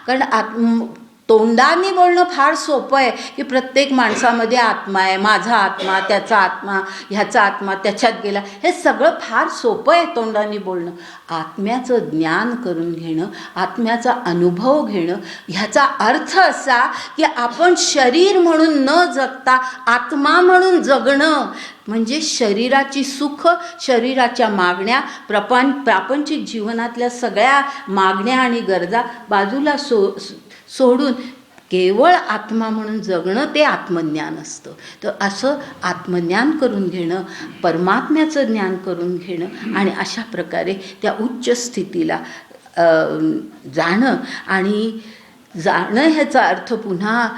A: कारण तोंडाने बोलणं फार सोपं आहे की प्रत्येक माणसामध्ये आत्मा आहे, माझा आत्मा, त्याचा आत्मा, ह्याचा आत्मा त्याच्यात गेला, हे सगळं फार सोपं आहे तोंडाने बोलणं. आत्म्याचं ज्ञान करून घेणं, आत्म्याचा अनुभव घेणं, ह्याचा अर्थ असा की आपण शरीर म्हणून न जगता आत्मा म्हणून जगणं. म्हणजे शरीराची सुख, शरीराच्या मागण्या, प्रापंचिक जीवनातल्या सगळ्या मागण्या आणि गरजा बाजूला सोडून केवळ आत्मा म्हणून जगणं, ते आत्मज्ञान असतं. तर असं आत्मज्ञान करून घेणं, परमात्म्याचं ज्ञान करून घेणं आणि अशा प्रकारे त्या उच्च स्थितीला जाणं. आणि जाणं ह्याचा अर्थ पुन्हा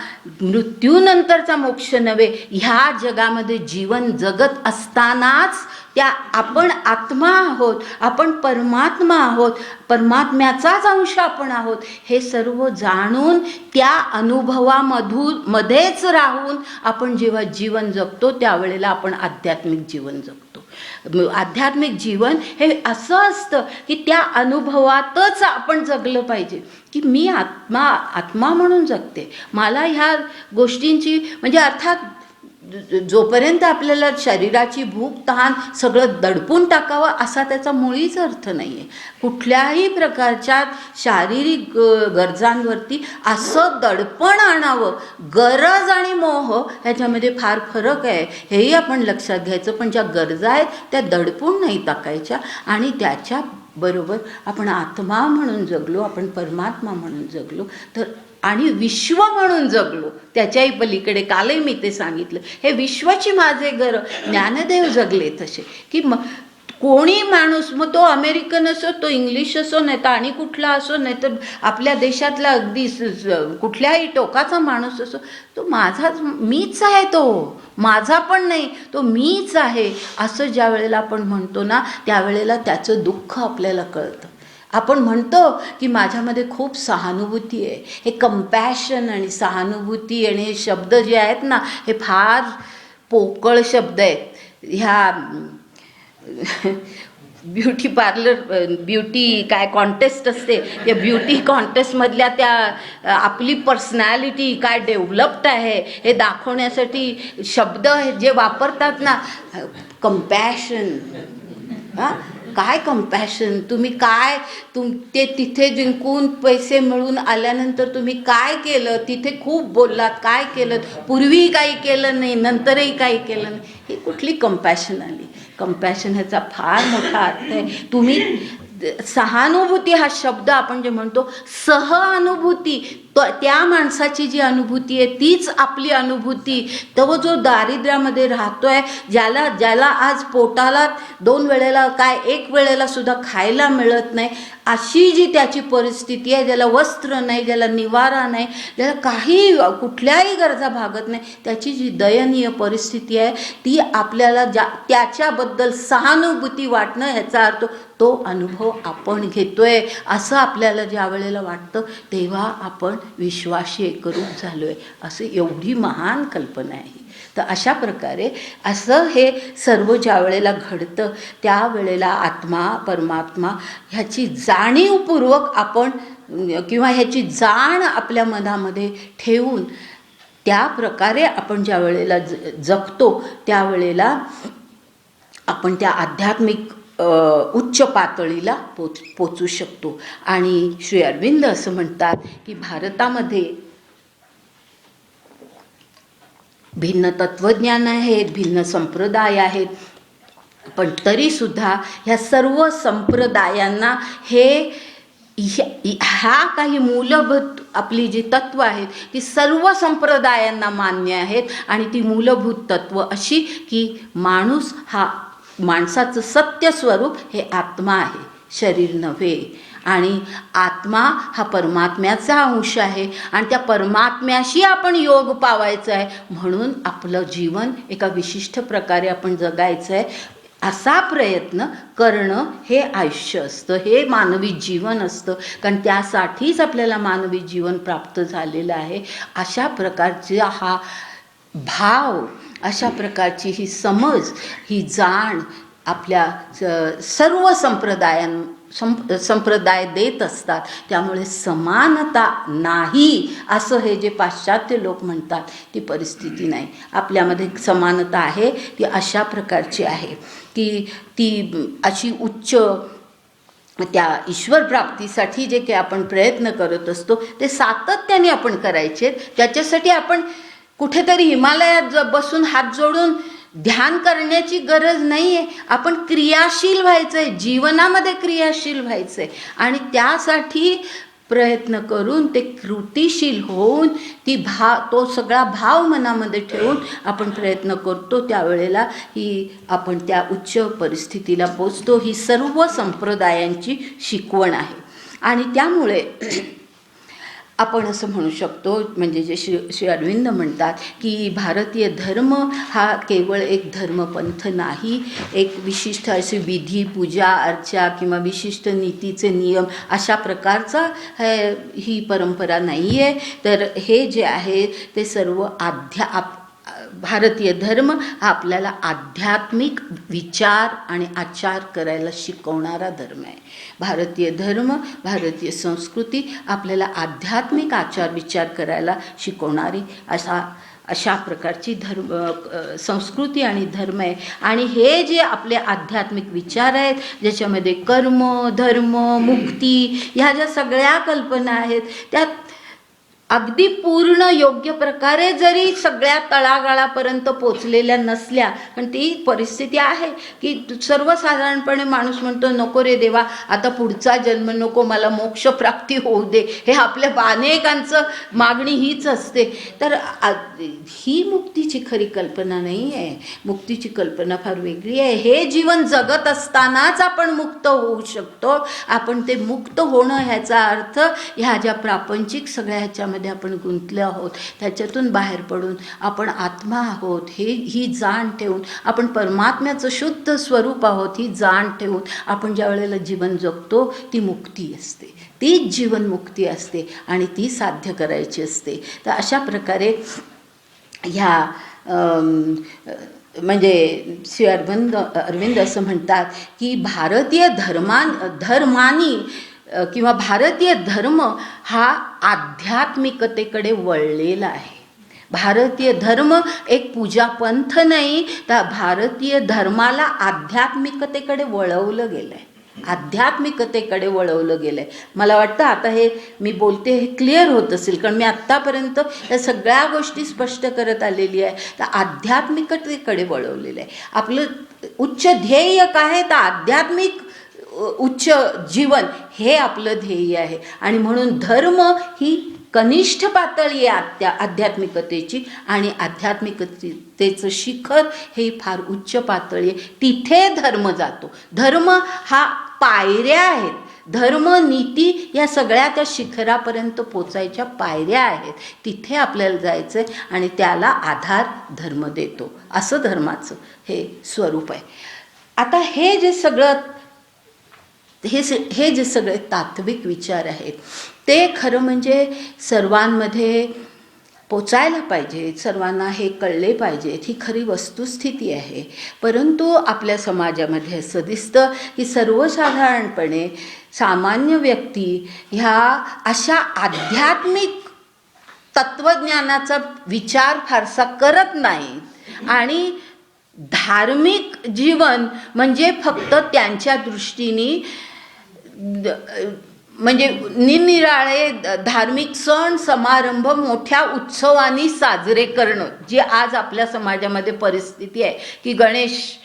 A: मृत्यूनंतरचा मोक्ष नव्हे, ह्या जगामध्ये जीवन जगत असतानाच आपण आत्मा आहोत, आपण परमात्मा आहोत, परमात्म्याचाच अंश आपण आहोत, हे सर्व जाणून त्या अनुभवामध्येच राहून आपण जेव्हा जीवन जगतो त्यावेळेला आपण आध्यात्मिक जीवन जगतो. आध्यात्मिक जीवन हे असं असतं की त्या अनुभवातच आपण जगलं पाहिजे की मी आत्मा म्हणून जगते. मला ह्या गोष्टींची म्हणजे अर्थात जोपर्यंत आपल्याला शरीराची भूक तहान सगळं दडपून टाकावं असा त्याचा मुळीच अर्थ नाही आहे. कुठल्याही प्रकारच्या शारीरिक गरजांवरती असं दडपण आणावं, गरज आणि मोह ह्याच्यामध्ये फार फरक आहे, हेही आपण लक्षात घ्यायचं. पण ज्या गरजा आहेत त्या दडपून नाही टाकायच्या आणि त्याच्या बरोबर आपण आत्मा म्हणून जगलो, आपण परमात्मा म्हणून जगलो तर आणि विश्व म्हणून जगलो त्याच्याही पलीकडे. कालही मी ते सांगितलं, हे विश्वाची माझे घर. ज्ञानदेव जगले तसे की कोणी माणूस, मग तो अमेरिकन असो, तो इंग्लिश असो, नाही तर आणि कुठला असो, नाही तर आपल्या देशातला अगदी कुठल्याही टोकाचा माणूस असो, तो माझाच, मीच आहे, तो माझा पण नाही, तो मीच आहे असं ज्या वेळेला आपण म्हणतो ना, त्यावेळेला त्याचं दुःख आपल्याला कळतं. आपण म्हणतो की माझ्यामध्ये खूप सहानुभूती आहे. हे कंपॅशन आणि सहानुभूती आणि हे शब्द जे आहेत ना, हे फार पोकळ शब्द आहेत. ह्या ब्युटी पार्लर, ब्युटी काय कॉन्टेस्ट असते, त्या ब्युटी कॉन्टेस्टमधल्या त्या आपली पर्सनॅलिटी काय डेव्हलप्ड आहे हे दाखवण्यासाठी शब्द जे वापरतात ना, कंपॅशन, काय कंपॅशन, तुम्ही काय ते तिथे जिंकून पैसे मिळून आल्यानंतर तुम्ही काय केलं, तिथे खूप बोललात, काय केलं, पूर्वी काही केलं नाही, नंतरही काही केलं नाही, ही कुठली कंपॅशन आली? कंपॅशन ह्याचा फार मोठा अर्थ आहे. तुम्ही सहानुभूती हा शब्द आपण जे म्हणतो, सहानुभूती, त्या माणसाची जी अनुभूती आहे तीच आपली अनुभूती. तो जो दारिद्र्यामध्ये राहतोय, ज्याला आज पोटाला 2 वेळेला काय 1 वेळेला सुद्धा खायला मिळत नाही, अशी जी त्याची परिस्थिती आहे, ज्याला वस्त्र नाही, ज्याला निवारा नाही, ज्याला काही कुठल्याही गरजा भागत नाही, त्याची जी दयनीय परिस्थिती आहे ती आपल्याला त्याच्याबद्दल सहानुभूती वाटणं, ह्याचा अर्थ तो अनुभव आपण घेतोय असं आपल्याला ज्या वेळेला वाटतं तेव्हा आपण विश्वाशी एकरूप झालो आहे, असं एवढी महान कल्पना आहे. तर अशा प्रकारे असं हे सर्व ज्या वेळेला घडतं त्यावेळेला आत्मा परमात्मा ह्याची जाणीवपूर्वक आपण किंवा ह्याची जाण आपल्या मनामध्ये ठेवून त्या प्रकारे आपण ज्या वेळेला जगतो त्यावेळेला आपण त्या आध्यात्मिक उच्च पातळीला पोचू शकतो. आणि श्री अरविंद असं म्हणतात की भारतामध्ये भिन्न तत्वज्ञान आहेत, भिन्न संप्रदाय आहेत, पण तरीसुद्धा ह्या सर्व संप्रदायांना ह्या काही मूलभूत आपली जी तत्व आहेत ती सर्व संप्रदायांना मान्य आहेत. आणि ती मूलभूत तत्व अशी की माणसाचं सत्य स्वरूप हे आत्मा आहे, शरीर नव्हे. आणि आत्मा हा परमात्म्याचा अंश आहे आणि त्या परमात्म्याशी आपण योग पावायचा आहे, म्हणून आपलं जीवन एका विशिष्ट प्रकारे आपण जगायचं आहे. असा प्रयत्न करणं हे आयुष्य असतं, हे मानवी जीवन असतं, कारण त्यासाठीच आपल्याला मानवी जीवन प्राप्त झालेलं आहे. अशा प्रकारचा हा भाव, अशा प्रकारची ही समज, ही जाण आपल्या सर्व संप्रदाय देत असतात. त्यामुळे समानता नाही असं हे जे पाश्चात्य लोक म्हणतात ती परिस्थिती नाही. आपल्यामध्ये समानता आहे, ती अशा प्रकारची आहे की ती अशी उच्च त्या ईश्वर प्राप्तीसाठी जे काही आपण प्रयत्न करत असतो ते सातत्याने आपण करायचे. त्याच्यासाठी आपण कुठेतरी हिमालयात बसून हात जोडून ध्यान करण्याची गरज नाही आहे. आपण क्रियाशील व्हायचं आहे, जीवनामध्ये क्रियाशील व्हायचं आहे आणि त्यासाठी प्रयत्न करून ते कृतीशील होऊन तो सगळा भाव मनामध्ये ठेवून आपण प्रयत्न करतो. त्यावेळेला आपण त्या उच्च परिस्थितीला पोचतो. ही सर्व संप्रदायांची शिकवण आहे. आणि त्यामुळे आपण असं म्हणू शकतो, म्हणजे जे श्री अरविंद म्हणतात की भारतीय धर्म हा केवळ एक धर्मपंथ नाही, एक विशिष्ट अशी विधी, पूजा, अर्चा किंवा विशिष्ट नीतीचे नियम अशा प्रकारचा ही परंपरा नाही आहे. तर हे जे आहे ते सर्व भारतीय धर्म हा आपल्याला आध्यात्मिक विचार आणि आचार करायला शिकवणारा धर्म आहे. भारतीय धर्म, भारतीय संस्कृती आपल्याला आध्यात्मिक आचार विचार करायला शिकवणारी अशा प्रकारची संस्कृती आणि धर्म आहे. आणि हे जे आपले आध्यात्मिक विचार आहेत ज्याच्यामध्ये कर्म, धर्म, मुक्ती ह्या ज्या सगळ्या कल्पना आहेत त्यात अगदी पूर्ण योग्य प्रकारे जरी सगळ्या तळागाळापर्यंत पोचलेल्या नसल्या, पण ती परिस्थिती आहे की सर्वसाधारणपणे माणूस म्हणतो नको रे देवा, आता पुढचा जन्म नको, मला मोक्षप्राप्ती होऊ दे. हे आपल्या अनेकांचं मागणी हीच असते. तर ही मुक्तीची खरी कल्पना नाही आहे. मुक्तीची कल्पना फार वेगळी आहे. हे जीवन जगत असतानाच आपण मुक्त होऊ शकतो. आपण ते मुक्त होणं ह्याचा अर्थ ह्या ज्या प्रापंचिक सगळ्या ह्याच्यामध्ये आपण गुंतले आहोत त्याच्यातून बाहेर पडून आपण आत्मा आहोत ही जाण ठेवून, आपण परमात्म्याचं शुद्ध स्वरूप आहोत ही जाण ठेवून आपण ज्या वेळेला जीवन जगतो ती मुक्ती असते, तीच जीवनमुक्ती असते आणि ती साध्य करायची असते. तर अशा प्रकारे ह्या म्हणजे श्री अरविंद असं म्हणतात की भारतीय धर्मानी किंवा भारतीय धर्म हा आध्यात्मिकतेकडे वळलेला आहे. भारतीय धर्म एक पूजा पंथ नाही, तर भारतीय धर्माला आध्यात्मिकतेकडे वळवलं गेलं आहे, आध्यात्मिकतेकडे वळवलं गेलं आहे. मला वाटतं आता हे मी बोलते हे क्लिअर होत असेल, कारण मी आत्तापर्यंत या सगळ्या गोष्टी स्पष्ट करत आलेली आहे. तर आध्यात्मिकतेकडे वळवलेलं आहे. आपलं उच्च ध्येय काय आहे? तर आध्यात्मिक उच्च जीवन हे आपलं ध्येय आहे. आणि म्हणून धर्म ही कनिष्ठ पातळी आहे आध्यात्मिकतेची, आणि आध्यात्मिकतेचं शिखर हे फार उच्च पातळी आहे. तिथे धर्म जातो. धर्म हा पायऱ्या आहेत. धर्म नीती या सगळ्या त्या शिखरापर्यंत पोचायच्या पायऱ्या आहेत. तिथे आपल्याला जायचं आहे आणि त्याला आधार धर्म देतो. असं धर्माचं हे स्वरूप आहे. आता हे जे सगळे तात्विक विचार आहेत ते खरं म्हणजे सर्वांमध्ये पोचायला पाहिजे, सर्वांना हे कळले पाहिजेत, ही खरी वस्तुस्थिती आहे. परंतु आपल्या समाजामध्ये असं दिसतं की सर्वसाधारणपणे सामान्य व्यक्ती ह्या अशा आध्यात्मिक तत्त्वज्ञानाचा विचार फारसा करत नाहीत, आणि धार्मिक जीवन म्हणजे फक्त त्यांच्या दृष्टीने म्हणजे निरनिराळे धार्मिक सण समारंभ मोठ्या उत्सवांनी साजरे करणं, जी आज आपल्या समाजामध्ये परिस्थिती आहे की गणेश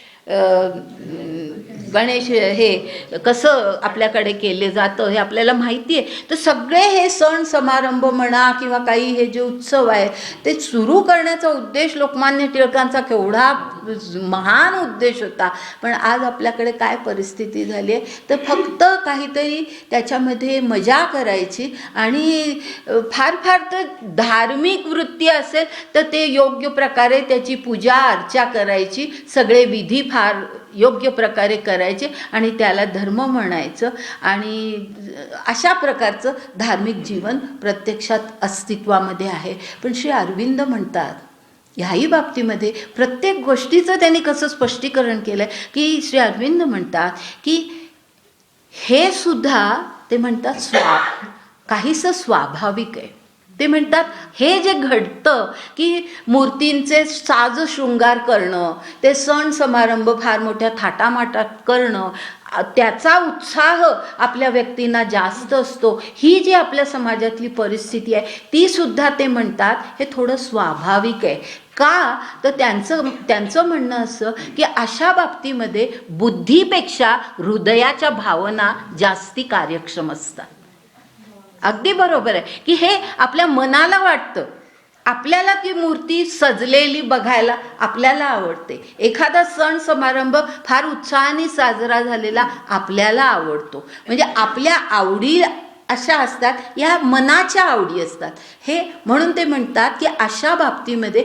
A: हे कसं आपल्याकडे केले जातं हे आपल्याला माहिती आहे. तर सगळे हे सण समारंभ म्हणा किंवा काही हे जे उत्सव आहे ते सुरू करण्याचा उद्देश लोकमान्य टिळकांचा केवढा महान उद्देश होता. पण आज आपल्याकडे काय परिस्थिती झाली आहे तर फक्त काहीतरी त्याच्यामध्ये मजा करायची, आणि फार तर धार्मिक वृत्ती असेल तर ते योग्य प्रकारे त्याची पूजा अर्चा करायची, सगळे विधी फार योग्य प्रकारे करायचे आणि त्याला धर्म म्हणायचं. आणि अशा प्रकारचं धार्मिक जीवन प्रत्यक्षात अस्तित्वामध्ये आहे. पण श्री अरविंद म्हणतात ह्याही बाबतीमध्ये प्रत्येक गोष्टीचं त्यांनी कसं स्पष्टीकरण केलं आहे की श्री अरविंद म्हणतात की हे सुद्धा ते म्हणतात काहीसं स्वाभाविक आहे. ते म्हणतात हे जे घडतं की मूर्तींचे साज शृंगार करणं, ते सण समारंभ फार मोठ्या थाटामाटात करणं, त्याचा उत्साह आपल्या व्यक्तींना जास्त असतो, ही जी आपल्या समाजातली परिस्थिती आहे ती सुद्धा ते म्हणतात हे थोडं स्वाभाविक आहे. का तर त्यांचं म्हणणं असं की अशा बाबतीमध्ये बुद्धीपेक्षा हृदयाच्या भावना जास्ती कार्यक्षम असतात. अगदी बरोबर आहे की हे आपल्या मनाला वाटतं. आपल्याला ती मूर्ती सजलेली बघायला आपल्याला आवडते. एखादा सण समारंभ फार उत्साहाने साजरा झालेला आपल्याला आवडतो. म्हणजे आपल्या आवडी अशा असतात, या मनाच्या आवडी असतात. हे म्हणून ते म्हणतात की अशा बाबतीमध्ये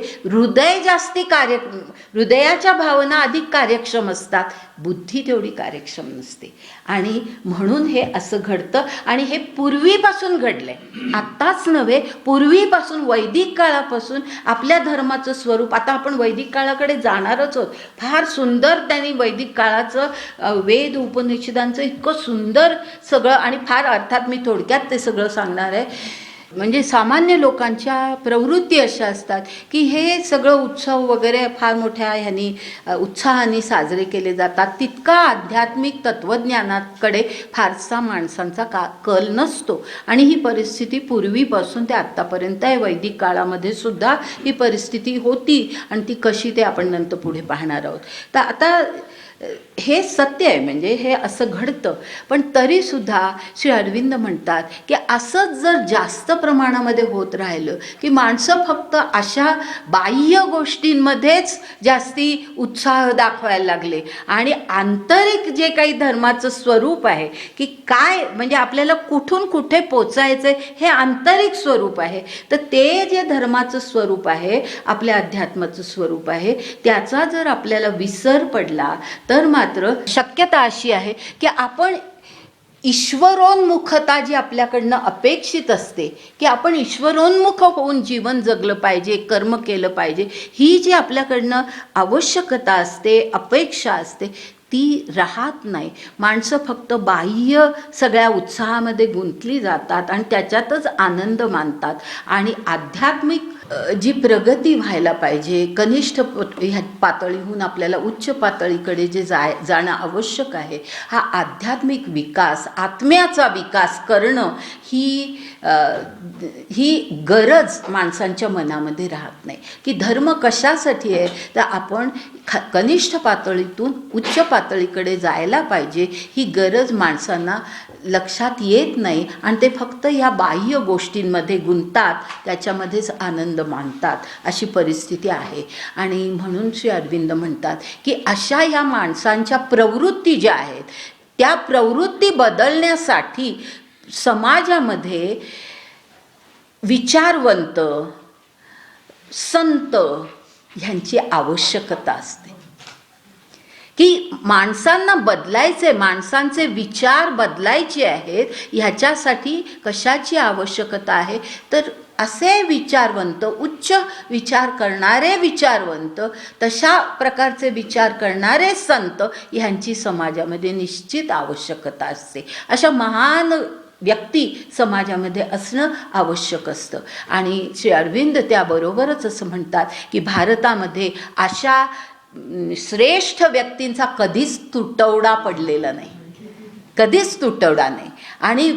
A: हृदयाच्या भावना अधिक कार्यक्षम असतात, बुद्धी तेवढी कार्यक्षम नसते. आणि म्हणून हे असं घडतं. आणि हे पूर्वीपासून घडलंय, आत्ताच नव्हे, पूर्वीपासून वैदिक काळापासून आपल्या धर्माचं स्वरूप. आता आपण वैदिक काळाकडे जाणारच आहोत. फार सुंदर त्यांनी वैदिक काळाचं वेद उपनिषदांचं इतकं सुंदर सगळं, आणि फार अर्थात मी थोडक्यात ते सगळं सांगणार आहे. म्हणजे सामान्य लोकांच्या प्रवृत्ती अशा असतात की हे सगळं उत्सव वगैरे फार मोठ्या ह्यानी उत्साहाने साजरे केले जातात. तितका आध्यात्मिक तत्त्वज्ञानाकडे फारसा माणसांचा कल नसतो. आणि ही परिस्थिती पूर्वीपासून ते आत्तापर्यंत आहे. वैदिक काळामध्ये सुद्धा ही परिस्थिती होती, आणि ती कशी ते आपण नंतर पुढे पाहणार आहोत. तर आता हे सत्य आहे, म्हणजे हे असं घडतं. पण तरीसुद्धा श्री अरविंद म्हणतात की असंच जर जास्त प्रमाणामध्ये होत राहिलं की माणसं फक्त अशा बाह्य गोष्टींमध्येच जास्ती उत्साह दाखवायला लागले, आणि आंतरिक जे काही धर्माचं स्वरूप आहे की काय म्हणजे आपल्याला कुठून कुठे पोचायचं हे आंतरिक स्वरूप आहे, तर ते जे धर्माचं स्वरूप आहे, आपल्या अध्यात्माचं स्वरूप आहे, त्याचा जर आपल्याला विसर पडला तर मात्र शक्यता अशी आहे की आपण ईश्वरोन्मुखता जी आपल्याकडनं अपेक्षित असते की आपण ईश्वरोन्मुख होऊन जीवन जगलं पाहिजे, कर्म केलं पाहिजे, ही जी आपल्याकडनं आवश्यकता असते, अपेक्षा असते, ती राहत नाही. माणसं फक्त बाह्य सगळ्या उत्साहामध्ये गुंतली जातात आणि त्याच्यातच आनंद मानतात, आणि आध्यात्मिक जी प्रगती व्हायला पाहिजे, कनिष्ठ ह्या पातळीहून आपल्याला उच्च पातळीकडे जे जाणं आवश्यक आहे, हा आध्यात्मिक विकास, आत्म्याचा विकास करणं ही गरज माणसांच्या मनामध्ये राहत नाही. की धर्म कशासाठी आहे, तर आपण कनिष्ठ पातळीतून उच्च पातळीकडे जायला पाहिजे ही गरज माणसांना लक्षात येत नाही आणि ते फक्त ह्या बाह्य गोष्टींमध्ये गुंततात, त्याच्यामध्येच आनंद मानतात, अशी परिस्थिती आहे. आणि म्हणून श्री अरविंद म्हणतात की अशा या माणसांच्या प्रवृत्ती ज्या आहेत त्या प्रवृत्ती बदलण्यासाठी समाजामध्ये विचारवंत संत ह्यांची आवश्यकता असते. की माणसांना बदलायचे, माणसांचे विचार बदलायचे आहेत, ह्याच्यासाठी कशाची आवश्यकता आहे, तर असे विचारवंत, उच्च विचार करणारे विचारवंत, तशा प्रकारचे विचार करणारे संत ह्यांची समाजामध्ये निश्चित आवश्यकता असते. अशा महान व्यक्ती समाजामध्ये असणं आवश्यक असतं. आणि श्री अरविंद त्याबरोबरच असं म्हणतात की भारतामध्ये अशा श्रेष्ठ व्यक्तींचा कधीच तुटवडा पडलेला नाही, कधीच तुटवडा नाही. आणि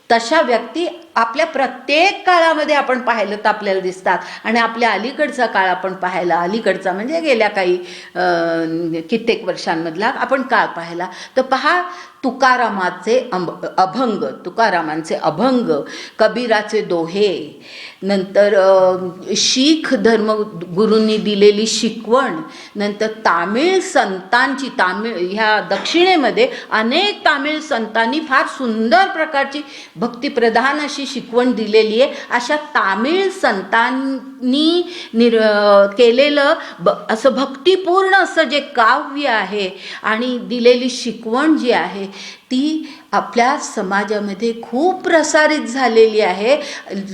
A: तशा व्यक्ती आपल्या प्रत्येक काळामध्ये आपण पाहिलं तर आपल्याला दिसतात. आणि आपल्या अलीकडचा काळ आपण पाहायला, अलीकडचा म्हणजे गेल्या काही कित्येक वर्षांमधला आपण काळ पाहिला तर पहा, तुकारामाचे अभंग, तुकारामांचे अभंग, कबीराचे दोहे, नंतर शीख धर्मगुरूंनी दिलेली शिकवण, नंतर तामिळ संतांची, ह्या दक्षिणेमध्ये अनेक तामिळ संतांनी फार सुंदर प्रकारची भक्तिप्रधान अशी शिकवण दिलेली आहे. अशा तामिळ संतांनी केलेलं असं भक्तिपूर्ण असं जे काव्य आहे आणि दिलेली शिकवण जी आहे ती आपल्या समाजामध्ये खूप प्रसारित झालेली आहे,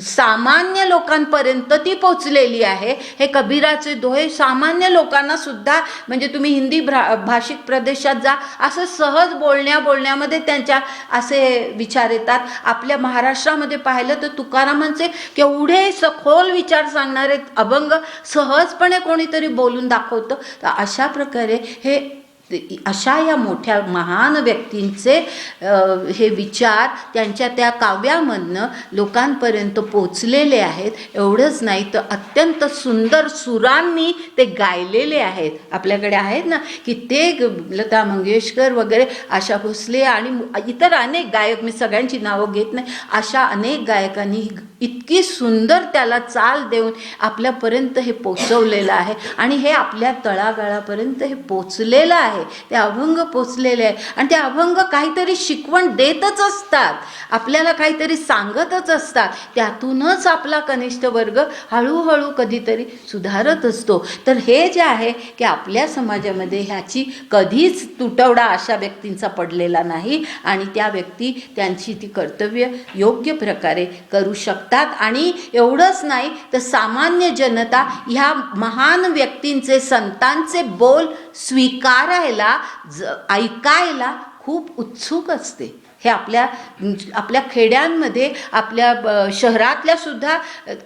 A: सामान्य लोकांपर्यंत ती पोचलेली आहे. हे कबीराचे दोहे सामान्य लोकांना सुद्धा, म्हणजे तुम्ही हिंदी भाषिक प्रदेशात जा, असं सहज बोलण्यामध्ये त्यांच्या असे विचार येतात. आपल्या महाराष्ट्रामध्ये पाहिलं तर तुकारामांचे केवढे सखोल विचार सांगणारे अभंग सहजपणे कोणीतरी बोलून दाखवतं. तर अशा प्रकारे अशा या मोठ्या महान व्यक्तींचे हे विचार त्यांच्या त्या काव्यामधनं लोकांपर्यंत पोचलेले आहेत. एवढंच नाही तर अत्यंत सुंदर सुरांनी ते गायलेले आहेत. आपल्याकडे आहेत ना कित्येक, लता मंगेशकर वगैरे, आशा भोसले आणि इतर अनेक गायक, मी सगळ्यांची नावं घेत नाही, अशा अनेक गायकांनी इतकी सुंदर त्याला चाल देऊन आपल्यापर्यंत हे पोचवलेलं आहे. आणि हे आपल्या तळागाळापर्यंत हे पोचलेलं आहे, ते अभंग पोचलेले आहे. आणि ते अभंग काहीतरी शिकवण देतच असतात, आपल्याला काहीतरी सांगतच असतात. त्यातूनच आपला कनिष्ठ वर्ग हळूहळू कधीतरी सुधारत असतो. तर हे जे आहे की आपल्या समाजामध्ये ह्याची कधीच तुटवडा अशा व्यक्तींचा पडलेला नाही. आणि त्या व्यक्ती त्यांची ती कर्तव्य योग्य प्रकारे करू शकतात. आणि एवढंच नाही तर सामान्य जनता ह्या महान व्यक्तींचे, संतांचे बोल स्वीकारायला, ऐकायला खूप उत्सुक असते. हे आपल्या खेड्यांमध्ये, आपल्या शहरातल्या सुद्धा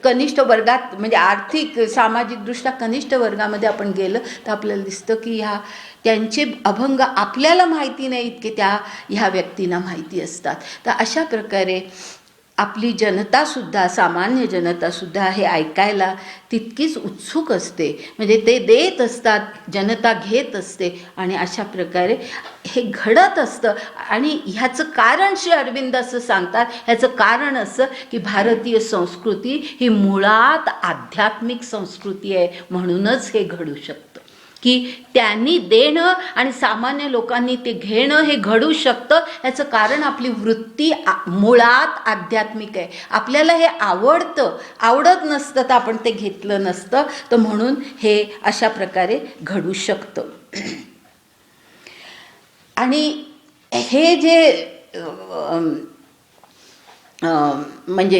A: कनिष्ठ वर्गात, म्हणजे आर्थिक सामाजिकदृष्ट्या कनिष्ठ वर्गामध्ये आपण गेलं तर आपल्याला दिसतं की त्यांचे अभंग आपल्याला माहिती नाहीत की ह्या व्यक्तींना माहिती असतात. तर अशा प्रकारे आपली जनतासुद्धा, सामान्य जनतासुद्धा हे ऐकायला तितकीच उत्सुक असते. म्हणजे ते देत असतात, जनता घेत असते. आणि अशा प्रकारे हे घडत असतं. आणि ह्याचं कारण श्री अरविंद असं सांगतात, ह्याचं कारण असं की भारतीय संस्कृती ही मुळात आध्यात्मिक संस्कृती आहे, म्हणूनच हे घडू शकतं. की त्यांनी देणं आणि सामान्य लोकांनी ते घेणं हे घडू शकतं. याचं कारण आपली वृत्ती मुळात आध्यात्मिक आहे. आपल्याला हे आवडत नसतं तर आपण ते घेतलं नसतं. तर म्हणून हे अशा प्रकारे घडू शकतं. आणि हे जे म्हणजे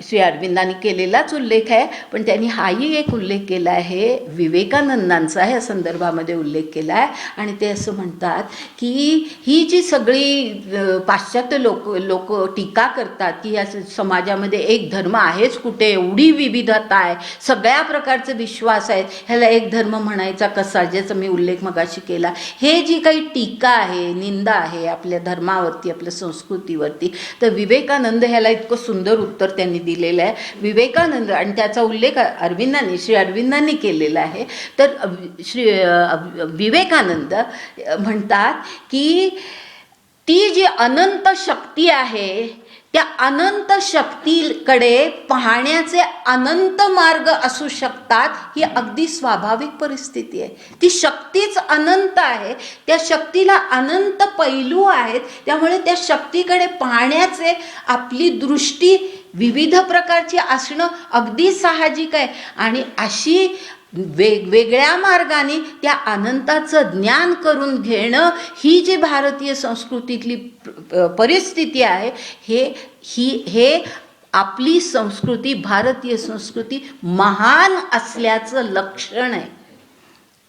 A: श्री अरविंदांनी केलेलाच उल्लेख आहे, पण त्यांनी हाही एक उल्लेख केला आहे, विवेकानंदांचा या संदर्भामध्ये उल्लेख केला आहे. आणि ते असं म्हणतात की ही जी सगळी पाश्चात्य लोक टीका करतात की या समाजामध्ये एक धर्म आहेच कुठे, एवढी विविधता आहे, सगळ्या प्रकारचे विश्वास आहेत, ह्याला एक धर्म म्हणायचा कसा, ज्याचा मी उल्लेख मगाशी केला. हे जी काही टीका आहे, निंदा आहे आपल्या धर्मावरती, आपल्या संस्कृतीवरती, तर विवेकानंद ह्याला इतकं सुंदर उत्तर त्यांनी दिलेलं आहे. विवेकानंद, आणि त्याचा उल्लेख श्री अरविंदांनी केलेला आहे. तर विवेकानंद म्हणतात की ती जी अनंत शक्ती आहे, त्या अनंत शक्तीकडे पाहण्याचे अनंत मार्ग असू शकतात, ही अगदी स्वाभाविक परिस्थिती आहे. ती शक्तीच अनंत आहे, त्या शक्तीला अनंत पैलू आहेत, त्यामुळे त्या शक्तीकडे पाहण्याचे आपली दृष्टी विविध प्रकारची असणं अगदी साहजिक आहे. आणि अशी वेगवेगळ्या मार्गाने त्या अनंताचं ज्ञान करून घेणं, ही जी भारतीय संस्कृतीतली परिस्थिती आहे, हे आपली संस्कृती, भारतीय संस्कृती महान असल्याचं लक्षण आहे.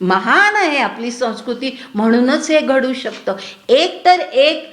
A: महान आहे आपली संस्कृती, म्हणूनच हे घडू शकतं. एक तर एक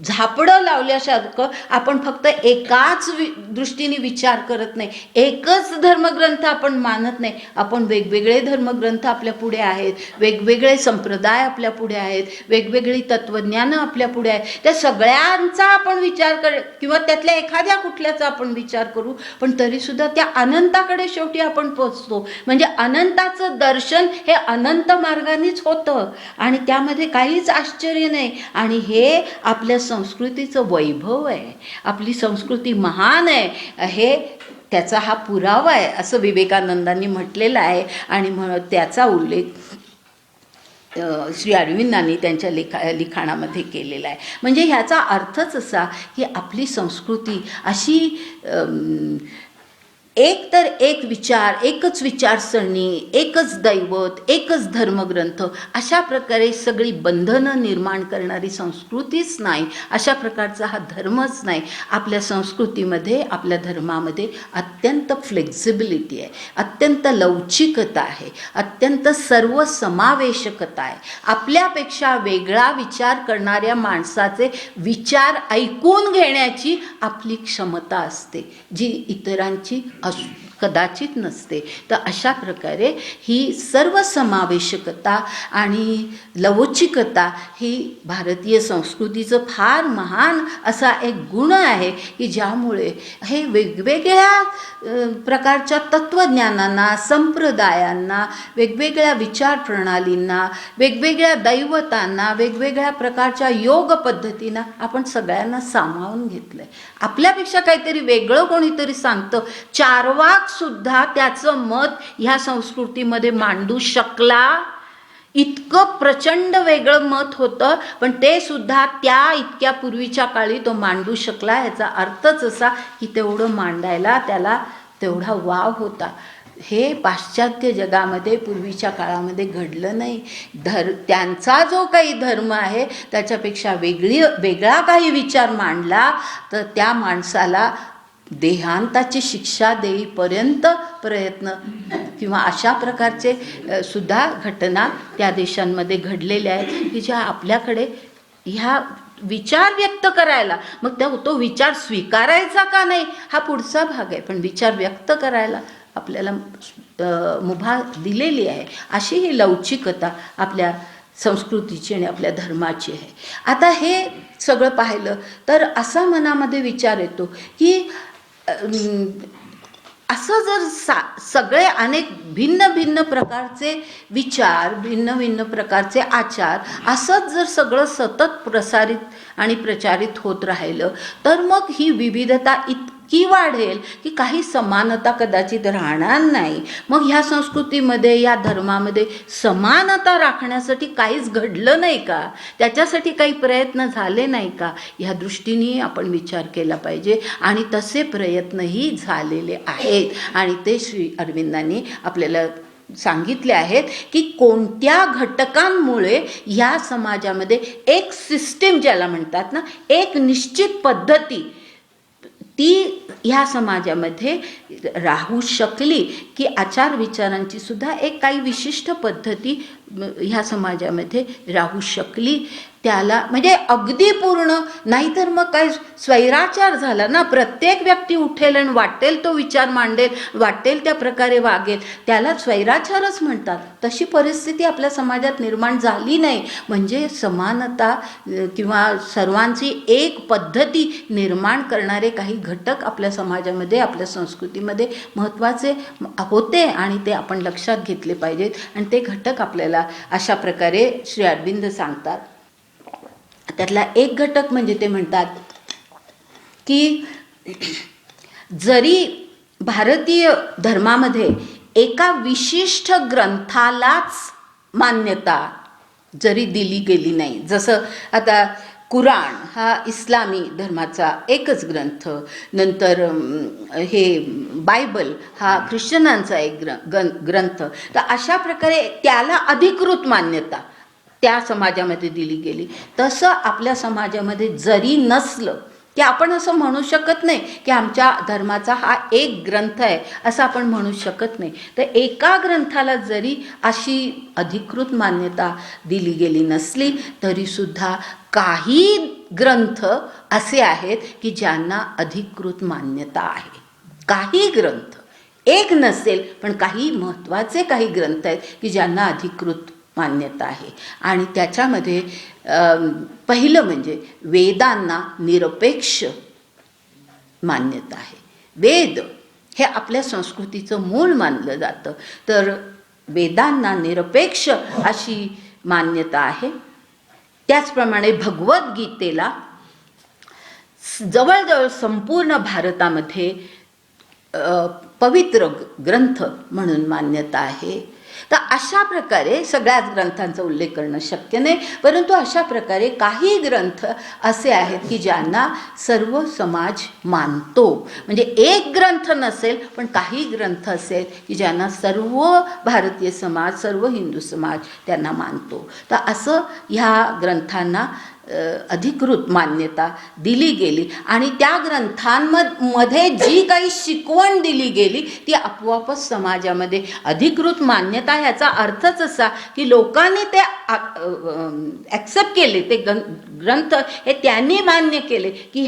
A: झापडं लावल्यासारखं आपण फक्त एकाच दृष्टीने विचार करत नाही, एकच धर्मग्रंथ आपण मानत नाही. आपण वेगवेगळे धर्मग्रंथ आपल्या पुढे आहेत, वेगवेगळे संप्रदाय आपल्या पुढे आहेत, वेगवेगळी तत्त्वज्ञानं आपल्या पुढे आहेत. त्या सगळ्यांचा आपण विचार किंवा त्यातल्या एखाद्या कुठल्याचा आपण विचार करू, पण तरीसुद्धा त्या अनंताकडे शेवटी आपण पोचतो. म्हणजे अनंताचं दर्शन हे अनंत मार्गानेच होतं, आणि त्यामध्ये काहीच आश्चर्य नाही. आणि हे आपल्या संस्कृतीचं वैभव आहे. आपली संस्कृती महान आहे, हे त्याचा हा पुरावा आहे, असं विवेकानंदांनी म्हटलेलं आहे. आणि त्याचा उल्लेख श्री अरविंदांनी त्यांच्या लिखाणामध्ये केलेला आहे. म्हणजे ह्याचा अर्थच असा की आपली संस्कृती अशी एक तर एक विचार, एकच विचारसरणी, एकच दैवत, एकच धर्मग्रंथ, अशा प्रकारे सगळी बंधनं निर्माण करणारी संस्कृतीच नाही, अशा प्रकारचा हा धर्मच नाही. आपल्या संस्कृतीमध्ये, आपल्या धर्मामध्ये अत्यंत फ्लेक्झिबिलिटी आहे, अत्यंत लवचिकता आहे, अत्यंत सर्वसमावेशकता आहे. आपल्यापेक्षा वेगळा विचार करणाऱ्या माणसाचे विचार ऐकून घेण्याची आपली क्षमता असते, जी इतरांची कदाचित नसते. तर अशा प्रकारे ही सर्वसमावेशकता आणि लवचिकता ही भारतीय संस्कृतीचं फार महान असा एक गुण आहे की ज्यामुळे हे वेगवेगळ्या प्रकारच्या तत्त्वज्ञानांना, संप्रदायांना, वेगवेगळ्या विचारप्रणालींना, वेगवेगळ्या दैवतांना, वेगवेगळ्या प्रकारच्या योग पद्धतींना आपण सगळ्यांना सामावून घेतलं आहे. आपल्यापेक्षा काहीतरी वेगळं कोणीतरी सांगतं, चार्वाक सुद्धा त्याचं मत ह्या संस्कृतीमध्ये मांडू शकला. इतकं प्रचंड वेगळं मत होतं, पण ते सुद्धा त्या इतक्या पूर्वीच्या काळी तो मांडू शकला. याचा अर्थच असा की तेवढं मांडायला त्याला तेवढा वाव होता. हे पाश्चात्य जगामध्ये पूर्वीच्या काळामध्ये घडलं नाही. त्यांचा जो काही धर्म आहे त्याच्यापेक्षा वेगळा काही विचार मांडला तर त्या माणसाला देहांताची शिक्षा देईपर्यंत प्रयत्न किंवा अशा प्रकारचे सुद्धा घटना त्या देशांमध्ये घडलेल्या आहेत की ज्या आपल्याकडे ह्या विचार व्यक्त करायला, मग तो विचार स्वीकारायचा का नाही हा पुढचा भाग आहे, पण विचार व्यक्त करायला आपल्याला मुभा दिलेली आहे. अशी ही लवचिकता आपल्या संस्कृतीची आणि आपल्या धर्माची आहे. आता हे सगळं पाहिलं तर असा मनामध्ये विचार येतो की असं जर सगळे अनेक भिन्न भिन्न प्रकारचे विचार, भिन्न भिन्न प्रकारचे आचार असंच जर सगळं सतत प्रसारित आणि प्रचारित होत राहिलं तर मग ही विविधता इतकी वाढेल की काही समानता कदाचित राहणार नाही. मग ह्या संस्कृतीमध्ये, या धर्मामध्ये समानता राखण्यासाठी काहीच घडलं नाही का, त्याच्यासाठी काही प्रयत्न झाले नाही का, ह्या दृष्टीने आपण विचार केला पाहिजे. आणि तसे प्रयत्नही झालेले आहेत आणि ते श्री अरविंदांनी आपल्याला सांगितले आहेत की कोणत्या घटकांमुळे या समाजामध्ये एक सिस्टीम ज्याला म्हणतात ना, एक निश्चित पद्धती ती ह्या समाजामध्ये राहू शकली, की आचार विचारांची सुद्धा एक काही विशिष्ट पद्धती ह्या समाजामध्ये राहू शकली, त्याला म्हणजे अगदी पूर्ण. नाहीतर मग काय स्वैराचार झाला ना, प्रत्येक व्यक्ती उठेल आणि वाटेल तो विचार मांडेल, वाटेल त्या प्रकारे वागेल, त्याला स्वैराचारच म्हणतात. तशी परिस्थिती आपल्या समाजात निर्माण झाली नाही. म्हणजे समानता किंवा सर्वांची एक पद्धती निर्माण करणारे काही घटक आपल्या समाजामध्ये, आपल्या संस्कृतीमध्ये महत्त्वाचे होते आणि ते आपण लक्षात घेतले पाहिजेत. आणि ते घटक आपल्याला अशा प्रकारे श्री अरविंद सांगतात. त्यातला एक घटक म्हणजे ते म्हणतात की जरी भारतीय धर्मामध्ये एका विशिष्ट ग्रंथालाच मान्यता जरी दिली गेली नाही, जसं आता कुराण हा इस्लामी धर्माचा एकच ग्रंथ, नंतर हे बायबल हा ख्रिश्चनांचा एक ग्रंथ, तर अशा प्रकारे त्याला अधिकृत मान्यता त्या समाजामध्ये दिली गेली. तसं आपल्या समाजामध्ये जरी नसलं, की आपण असं म्हणू शकत नाही की आमच्या धर्माचा हा एक ग्रंथ आहे असं आपण म्हणू शकत नाही. तर एका ग्रंथाला जरी अशी अधिकृत मान्यता दिली गेली नसली तरीसुद्धा काही ग्रंथ असे आहेत की ज्यांना अधिकृत मान्यता आहे. काही ग्रंथ, एक नसेल पण काही महत्त्वाचे काही ग्रंथ आहेत की ज्यांना अधिकृत मान्यता आहे. आणि त्याच्यामध्ये पहिलं म्हणजे वेदांना निरपेक्ष मान्यता आहे. वेद हे आपल्या संस्कृतीचं मूळ मानलं जातं, तर वेदांना निरपेक्ष अशी मान्यता आहे. त्याचप्रमाणे भगवद्गीतेला जवळजवळ संपूर्ण भारतामध्ये पवित्र ग्रंथ म्हणून मान्यता आहे. तर अशा प्रकारे सगळ्याच ग्रंथांचा उल्लेख करणं शक्य नाही, परंतु अशा प्रकारे काही ग्रंथ असे आहेत की ज्यांना सर्व समाज मानतो. म्हणजे एक ग्रंथ नसेल पण काही ग्रंथ असेल की ज्यांना सर्व भारतीय समाज, सर्व हिंदू समाज त्यांना मानतो. तर असं ह्या ग्रंथांना अधिकृत मान्यता दिली गेली आणि त्या ग्रंथांमध्ये जी काही शिकवण दिली गेली ती आपोआपच समाजामध्ये अधिकृत मान्यता. ह्याचा अर्थच असा की लोकांनी ते ॲक्सेप्ट केले, ते ग्रंथ हे त्यांनी मान्य केले की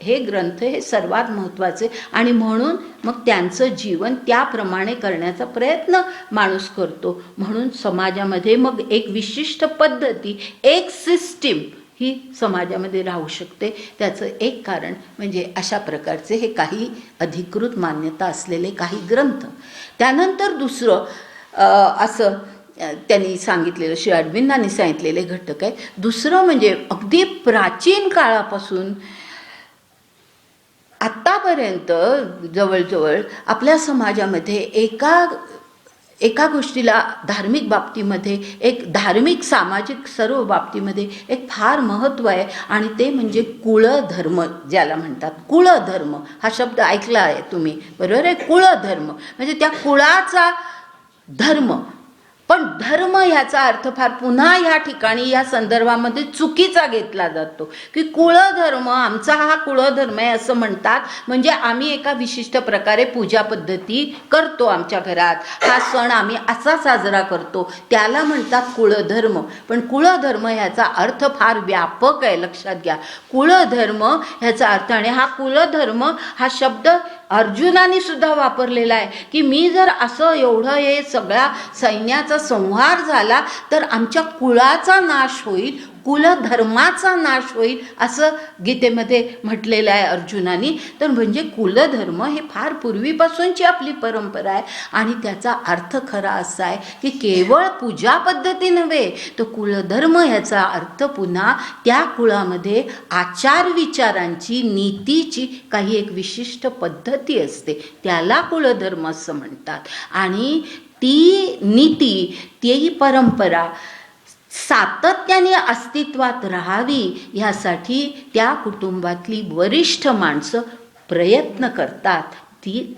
A: हे ग्रंथ हे सर्वात महत्त्वाचे, आणि म्हणून मग त्यांचं जीवन त्याप्रमाणे करण्याचा प्रयत्न माणूस करतो. म्हणून समाजामध्ये मग एक विशिष्ट पद्धती, एक सिस्टीम ही समाजामध्ये राहू शकते. त्याचं एक कारण म्हणजे अशा प्रकारचे हे काही अधिकृत मान्यता असलेले काही ग्रंथ. त्यानंतर दुसरं असं त्यांनी सांगितलेलं, श्री अरविंदांनी सांगितलेले घटक आहे. दुसरं म्हणजे अगदी प्राचीन काळापासून आत्तापर्यंत जवळजवळ आपल्या समाजामध्ये एका गोष्टीला धार्मिक बाबतीमध्ये, एक धार्मिक सामाजिक सर्व बाबतीमध्ये एक फार महत्त्व आहे आणि ते म्हणजे कुळधर्म ज्याला म्हणतात. कुळधर्म हा शब्द ऐकला आहे तुम्ही, बरोबर आहे? कुळधर्म म्हणजे त्या कुळाचा धर्म. पण धर्म ह्याचा अर्थ फार पुन्हा ह्या ठिकाणी या संदर्भामध्ये चुकीचा घेतला जातो की कुळधर्म, आमचा हा कुळधर्म आहे असं म्हणतात. म्हणजे आम्ही एका विशिष्ट प्रकारे पूजा पद्धती करतो, आमच्या घरात हा सण आम्ही असा साजरा करतो, त्याला म्हणतात कुळधर्म. पण कुळधर्म ह्याचा अर्थ फार व्यापक आहे, लक्षात घ्या. कुळधर्म ह्याचा अर्थ, आणि हा कुलधर्म हा शब्द अर्जुनाने सुद्धा वापरलेला आहे की मी जर असं एवढं हे सगळ्या सैन्याचा संहार झाला तर आमच्या कुळाचा नाश होईल, कुलधर्माचा नाश होईल असं गीतेमध्ये म्हटलेलं आहे अर्जुनाने. तर म्हणजे कुलधर्म हे फार पूर्वीपासूनची आपली परंपरा आहे आणि त्याचा अर्थ खरा असा आहे की केवळ पूजा पद्धती नव्हे, तर कुलधर्म ह्याचा अर्थ पुन्हा त्या कुळामध्ये आचार विचारांची, नीतीची काही एक विशिष्ट पद्धती असते, त्याला कुलधर्म असं म्हणतात. आणि ती नीती, ती परंपरा सातत्याने अस्तित्वात राहावी ह्यासाठी त्या कुटुंबातली वरिष्ठ माणसं प्रयत्न करतात.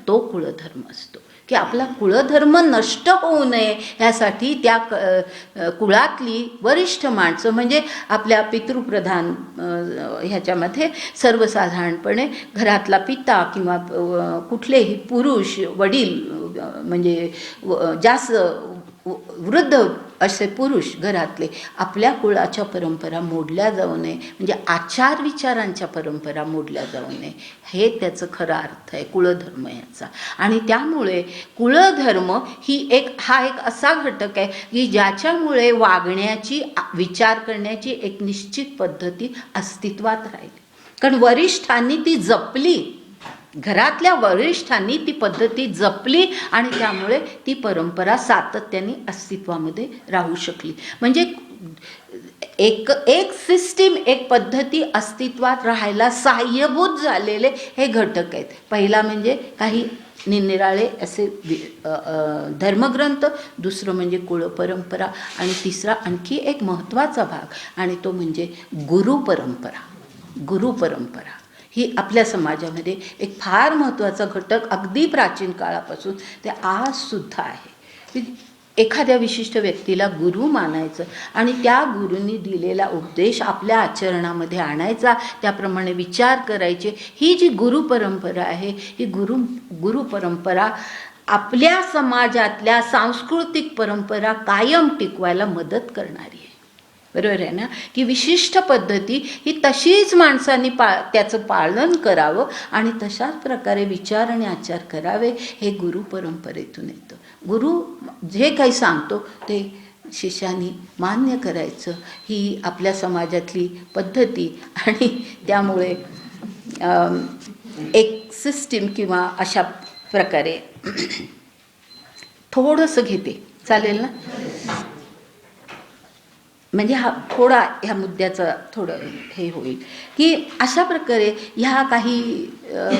A: तो कुळधर्म असतो. की आपला कुळधर्म नष्ट होऊ नये ह्यासाठी त्या कुळातली वरिष्ठ माणसं म्हणजे आपल्या पितृप्रधान ह्याच्यामध्ये सर्वसाधारणपणे घरातला पिता किंवा कुठलेही पुरुष वडील म्हणजे जास्त वृद्ध असे पुरुष घरातले आपल्या कुळाच्या परंपरा मोडल्या जाऊ नये म्हणजे आचार विचारांच्या परंपरा मोडल्या जाऊ नये हे त्याचं खरा अर्थ आहे कुळधर्म याचा. आणि त्यामुळे कुळधर्म हा एक असा घटक आहे की ज्याच्यामुळे वागण्याची विचार करण्याची एक निश्चित पद्धती अस्तित्वात राहिली. कारण वरिष्ठांनी ती जपली, घरातल्या वरिष्ठांनी ती पद्धती जपली आणि त्यामुळे ती परंपरा सातत्याने अस्तित्वामध्ये राहू शकली. म्हणजे एक सिस्टीम, एक पद्धती अस्तित्वात राहायला सहाय्यभूत झालेले हे घटक आहेत. पहिला म्हणजे काही निरनिराळे असे धर्मग्रंथ, दुसरं म्हणजे कुळपरंपरा आणि तिसरा आणखी एक महत्त्वाचा भाग आणि तो म्हणजे गुरुपरंपरा. गुरुपरंपरा ही आपल्या समाजामध्ये एक फार महत्त्वाचा घटक अगदी प्राचीन काळापासून ते आजसुद्धा आहे. एखाद्या विशिष्ट व्यक्तीला गुरु मानायचं आणि त्या गुरूंनी दिलेला उपदेश आपल्या आचरणामध्ये आणायचा, त्याप्रमाणे विचार करायचे. ही जी गुरुपरंपरा आहे ही गुरुपरंपरा आपल्या समाजातल्या सांस्कृतिक परंपरा कायम टिकवायला मदत करणारी आहे. बरोबर आहे ना, की विशिष्ट पद्धती ही तशीच माणसांनी त्याचं पालन करावं आणि तशाच प्रकारे विचार आणि आचार करावे हे गुरु परंपरेतून येतं. गुरु जे काही सांगतो ते शिष्यांनी मान्य करायचं ही आपल्या समाजातली पद्धती आणि त्यामुळे एक सिस्टीम किंवा अशा प्रकारे थोडंसं घेते, चालेल ना? म्हणजे थोडा ह्या मुद्द्याचं थोडं हे होईल की अशा प्रकारे ह्या काही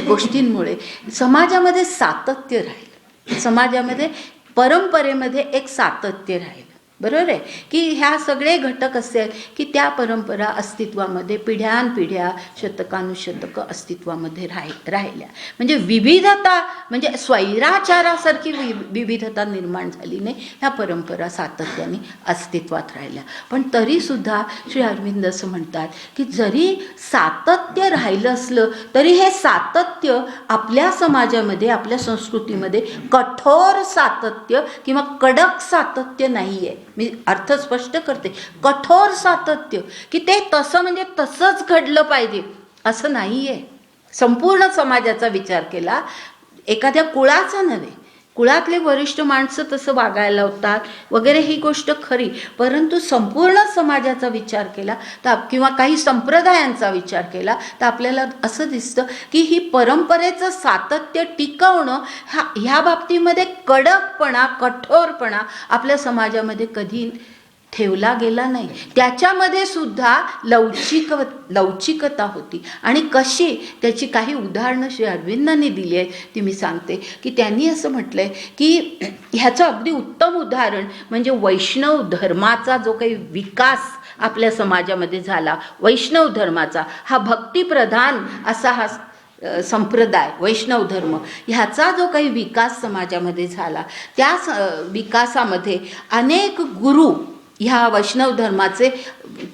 A: गोष्टींमुळे समाजामध्ये सातत्य राहील, समाजामध्ये परंपरेमध्ये एक सातत्य राहील. बरोबर आहे की ह्या सगळे घटक असे आहेत की त्या परंपरा अस्तित्वामध्ये पिढ्यानपिढ्या शतकानुशतकं अस्तित्वामध्ये राहिल्या. म्हणजे विविधता म्हणजे स्वैराचारासारखी विविधता निर्माण झाली नाही, ह्या परंपरा सातत्याने अस्तित्वात राहिल्या. पण तरीसुद्धा श्री अरविंद असं म्हणतात की जरी सातत्य राहिलं असलं तरी हे सातत्य आपल्या समाजामध्ये आपल्या संस्कृतीमध्ये कठोर सातत्य किंवा कडक सातत्य नाही आहे. मी अर्थ स्पष्ट करते, कठोर सातत्य की ते तसं म्हणजे तसंच घडलं पाहिजे असं नाही आहे. संपूर्ण समाजाचा विचार केला, एखाद्या कुळाचा नव्हे, कुळातले वरिष्ठ माणसं तसं वागायला होतात वगैरे ही गोष्ट खरी, परंतु संपूर्ण समाजाचा विचार केला तर किंवा काही संप्रदायांचा विचार केला तर आपल्याला असं दिसतं की ही परंपरेचं सातत्य टिकवणं ह्या बाबतीमध्ये कडकपणा, कठोरपणा आपल्या समाजामध्ये कधी ठेवला गेला नाही. त्याच्यामध्ये सुद्धा लवचिकता होती. आणि कशी, त्याची काही उदाहरणं श्री अरविंदांनी दिली आहेत ती मी सांगते. की त्यांनी असं म्हटलं आहे की ह्याचं अगदी उत्तम उदाहरण म्हणजे वैष्णव धर्माचा जो काही विकास आपल्या समाजामध्ये झाला, वैष्णव धर्माचा हा भक्तिप्रधान असा हा संप्रदाय वैष्णव धर्म, ह्याचा जो काही विकास समाजामध्ये झाला त्या विकासामध्ये अनेक गुरु ह्या वैष्णव धर्माचे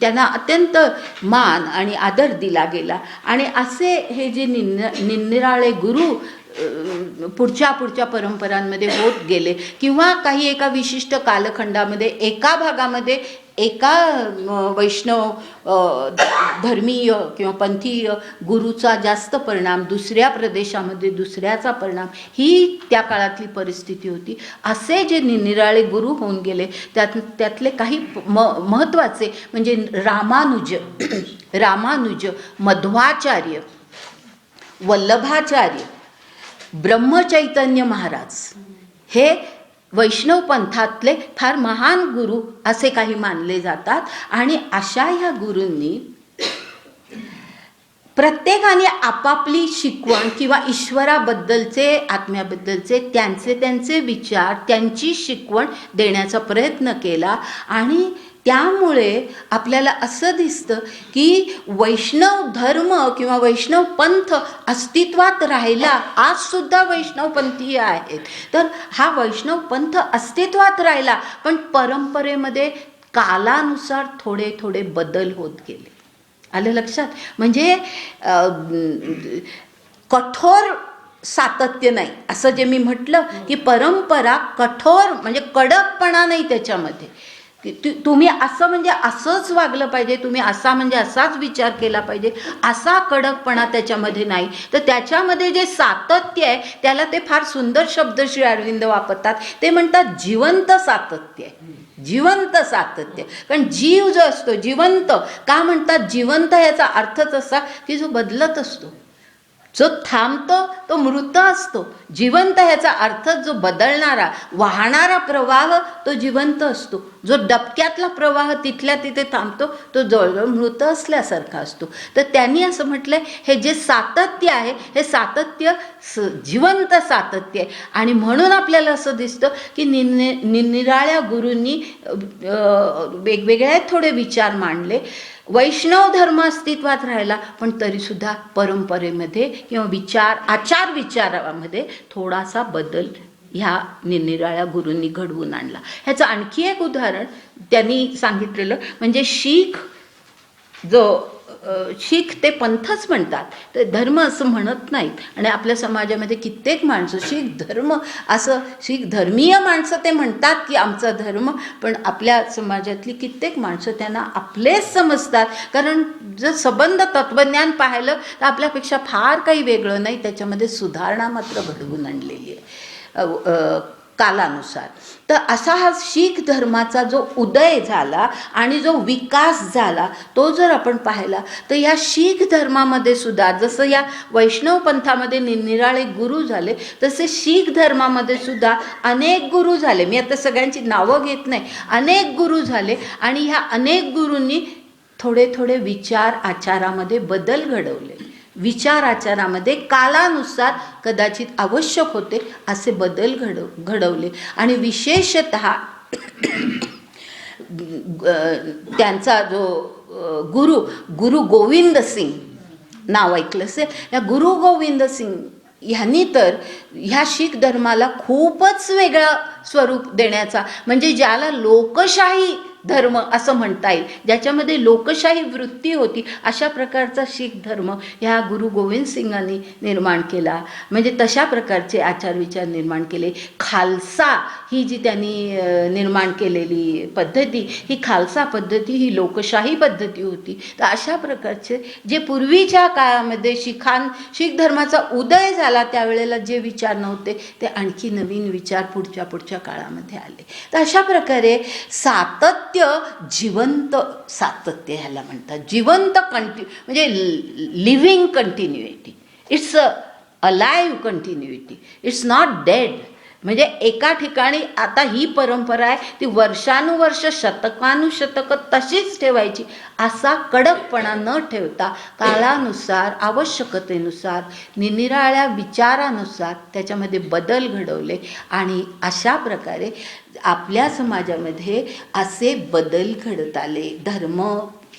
A: त्यांना अत्यंत मान आणि आदर दिला गेला. आणि असे हे जे निरनिराळे गुरु पुढच्या परंपरांमध्ये होत गेले किंवा काही एका विशिष्ट कालखंडामध्ये एका भागामध्ये एका वैष्णव धर्मीय किंवा पंथीय गुरुचा जास्त परिणाम, दुसऱ्या प्रदेशामध्ये दुसऱ्याचा परिणाम, ही त्या काळातली परिस्थिती होती. असे जे निरनिराळे गुरु होऊन गेले त्यातले काही महत्त्वाचे म्हणजे रामानुज, मध्वाचार्य, वल्लभाचार्य, ब्रह्मचैतन्य महाराज हे वैष्णव पंथातले फार महान गुरु असे काही मानले जातात. आणि अशा ह्या गुरूंनी प्रत्येकाने आपापली शिकवण किंवा ईश्वराबद्दलचे, आत्म्याबद्दलचे त्यांचे विचार, त्यांची शिकवण देण्याचा प्रयत्न केला. आणि त्यामुळे आपल्याला असं दिसतं की वैष्णव धर्म किंवा वैष्णव पंथ अस्तित्वात राहिला. आजसुद्धा वैष्णवपंथीय आहेत, तर हा वैष्णव पंथ अस्तित्वात राहिला, पण परंपरेमध्ये कालानुसार थोडे थोडे बदल होत गेले. आलं लक्षात? म्हणजे कठोर सातत्य नाही. असं जे मी म्हटलं की परंपरा कठोर म्हणजे कडकपणा नाही त्याच्यामध्ये. तुम्ही असं म्हणजे असंच वागलं पाहिजे, तुम्ही असा म्हणजे असाच विचार केला पाहिजे, असा कडकपणा त्याच्यामध्ये नाही. तर त्याच्यामध्ये जे सातत्य आहे त्याला ते फार सुंदर शब्द श्री अरविंद वापरतात. ते म्हणतात जिवंत सातत्य आहे. जिवंत सातत्य. कारण जीव जो असतो जिवंत का म्हणतात? जिवंत याचा अर्थच असा की जो बदलत असतो, जो थांबतो तो मृत असतो. जिवंत ह्याचा अर्थ जो बदलणारा वाहणारा प्रवाह तो जिवंत असतो. जो डबक्यातला प्रवाह तिथल्या तिथे थांबतो तो जवळजवळ मृत असल्यासारखा असतो. तर त्यांनी असं म्हटलंय हे जे सातत्य आहे हे सातत्य जिवंत सातत्य आहे. आणि म्हणून आपल्याला असं दिसतं की निरनिराळ्या गुरूंनी वेगवेगळे थोडे विचार मांडले. वैष्णव धर्म अस्तित्वात राहिला, पण तरीसुद्धा परंपरेमध्ये किंवा आचार विचारामध्ये थोडासा बदल ह्या निरनिराळ्या गुरूंनी घडवून आणला. ह्याचं आणखी एक उदाहरण त्यांनी सांगितलेलं म्हणजे शीख ते पंथच म्हणतात, तर धर्म असं म्हणत नाहीत. आणि आपल्या समाजामध्ये कित्येक माणसं शीख धर्मीय माणसं ते म्हणतात की आमचा धर्म, पण आपल्या समाजातली कित्येक माणसं त्यांना आपलेच समजतात. कारण जर संबंध तत्त्वज्ञान पाहिलं तर आपल्यापेक्षा फार काही वेगळं नाही, त्याच्यामध्ये सुधारणा मात्र घडवून आणलेली आहे कालानुसार. तर असा हा शीख धर्माचा जो उदय झाला आणि जो विकास झाला तो जर आपण पाहिला तर या शीख धर्मामध्ये सुद्धा जसं या वैष्णव पंथामध्ये निरनिराळे गुरु झाले, तसे शीख धर्मामध्ये सुद्धा अनेक गुरु झाले. मी आता सगळ्यांची नावं घेत नाही, अनेक गुरु झाले. आणि ह्या अनेक गुरूंनी थोडे थोडे विचार आचारामध्ये बदल घडवले. विचार आचारामध्ये कालानुसार कदाचित आवश्यक होते असे बदल घडवले. आणि विशेषतः त्यांचा जो गुरु गोविंद सिंग नाव ऐकलं असेल, या गुरु गोविंद सिंग ह्यांनी तर ह्या शीख धर्माला खूपच वेगळं स्वरूप देण्याचा, म्हणजे ज्याला लोकशाही धर्म असं म्हणता येईल, ज्याच्यामध्ये लोकशाही वृत्ती होती, अशा प्रकारचा शीख धर्म ह्या गुरु गोविंद सिंगांनी निर्माण केला. म्हणजे तशा प्रकारचे आचारविचार निर्माण केले. खालसा ही जी त्यांनी निर्माण केलेली पद्धती, ही खालसा पद्धती ही लोकशाही पद्धती होती. तर अशा प्रकारचे जे पूर्वीच्या काळामध्ये शीख धर्माचा उदय झाला त्यावेळेला जे विचार नव्हते ते आणखी नवीन विचार पुढच्या काळामध्ये आले. तर अशा प्रकारे सातत्य, जिवंत सातत्य ह्याला म्हणतात. जिवंत म्हणजे living continuity. It's a live continuity, it's not dead. म्हणजे एका ठिकाणी आता ही परंपरा आहे ती वर्षानुवर्ष शतकानुशतकं तशीच ठेवायची असा कडकपणा न ठेवता काळानुसार आवश्यकतेनुसार निरनिराळ्या विचारानुसार त्याच्यामध्ये बदल घडवले. आणि अशा प्रकारे आपल्या समाजामध्ये असे बदल घडत आले. धर्म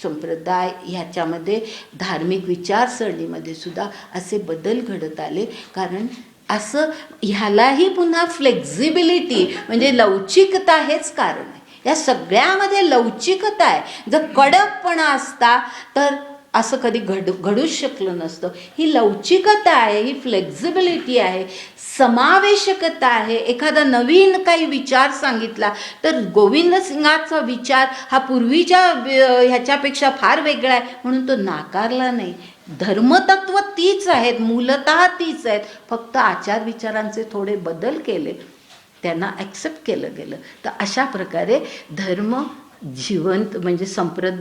A: संप्रदाय ह्याच्यामध्ये धार्मिक विचारसरणीमध्ये सुद्धा असे बदल घडत आले. कारण असं ह्यालाही पुन्हा फ्लेक्झिबिलिटी म्हणजे लवचिकता हेच कारण आहे. या सगळ्यामध्ये लवचिकता आहे. जर कडकपणा असता तर असं कधी घडूच शकलं नसतं. ही लवचिकता आहे, ही फ्लेक्झिबिलिटी आहे, समावेशकता आहे. एखादा नवीन काही विचार सांगितला तर गोविंद सिंगाचा विचार हा पूर्वीच्या ह्याच्यापेक्षा फार वेगळा आहे म्हणून तो नाकारला नाही. धर्मतत्व तीच आहेत, मूलतः तीच आहेत, फक्त आचार विचारांचे थोडे बदल केले, त्यांना ॲक्सेप्ट केलं गेलं. तर अशा प्रकारे धर्म जिवंत म्हणजे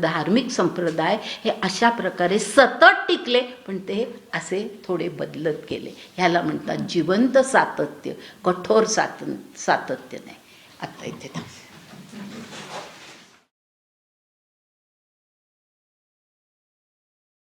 A: धार्मिक संप्रदाय हे अशा प्रकारे सतत टिकले, पण ते असे थोडे बदलत गेले. ह्याला म्हणतात जिवंत सातत्य, कठोर सातत्य नाही. आता इथे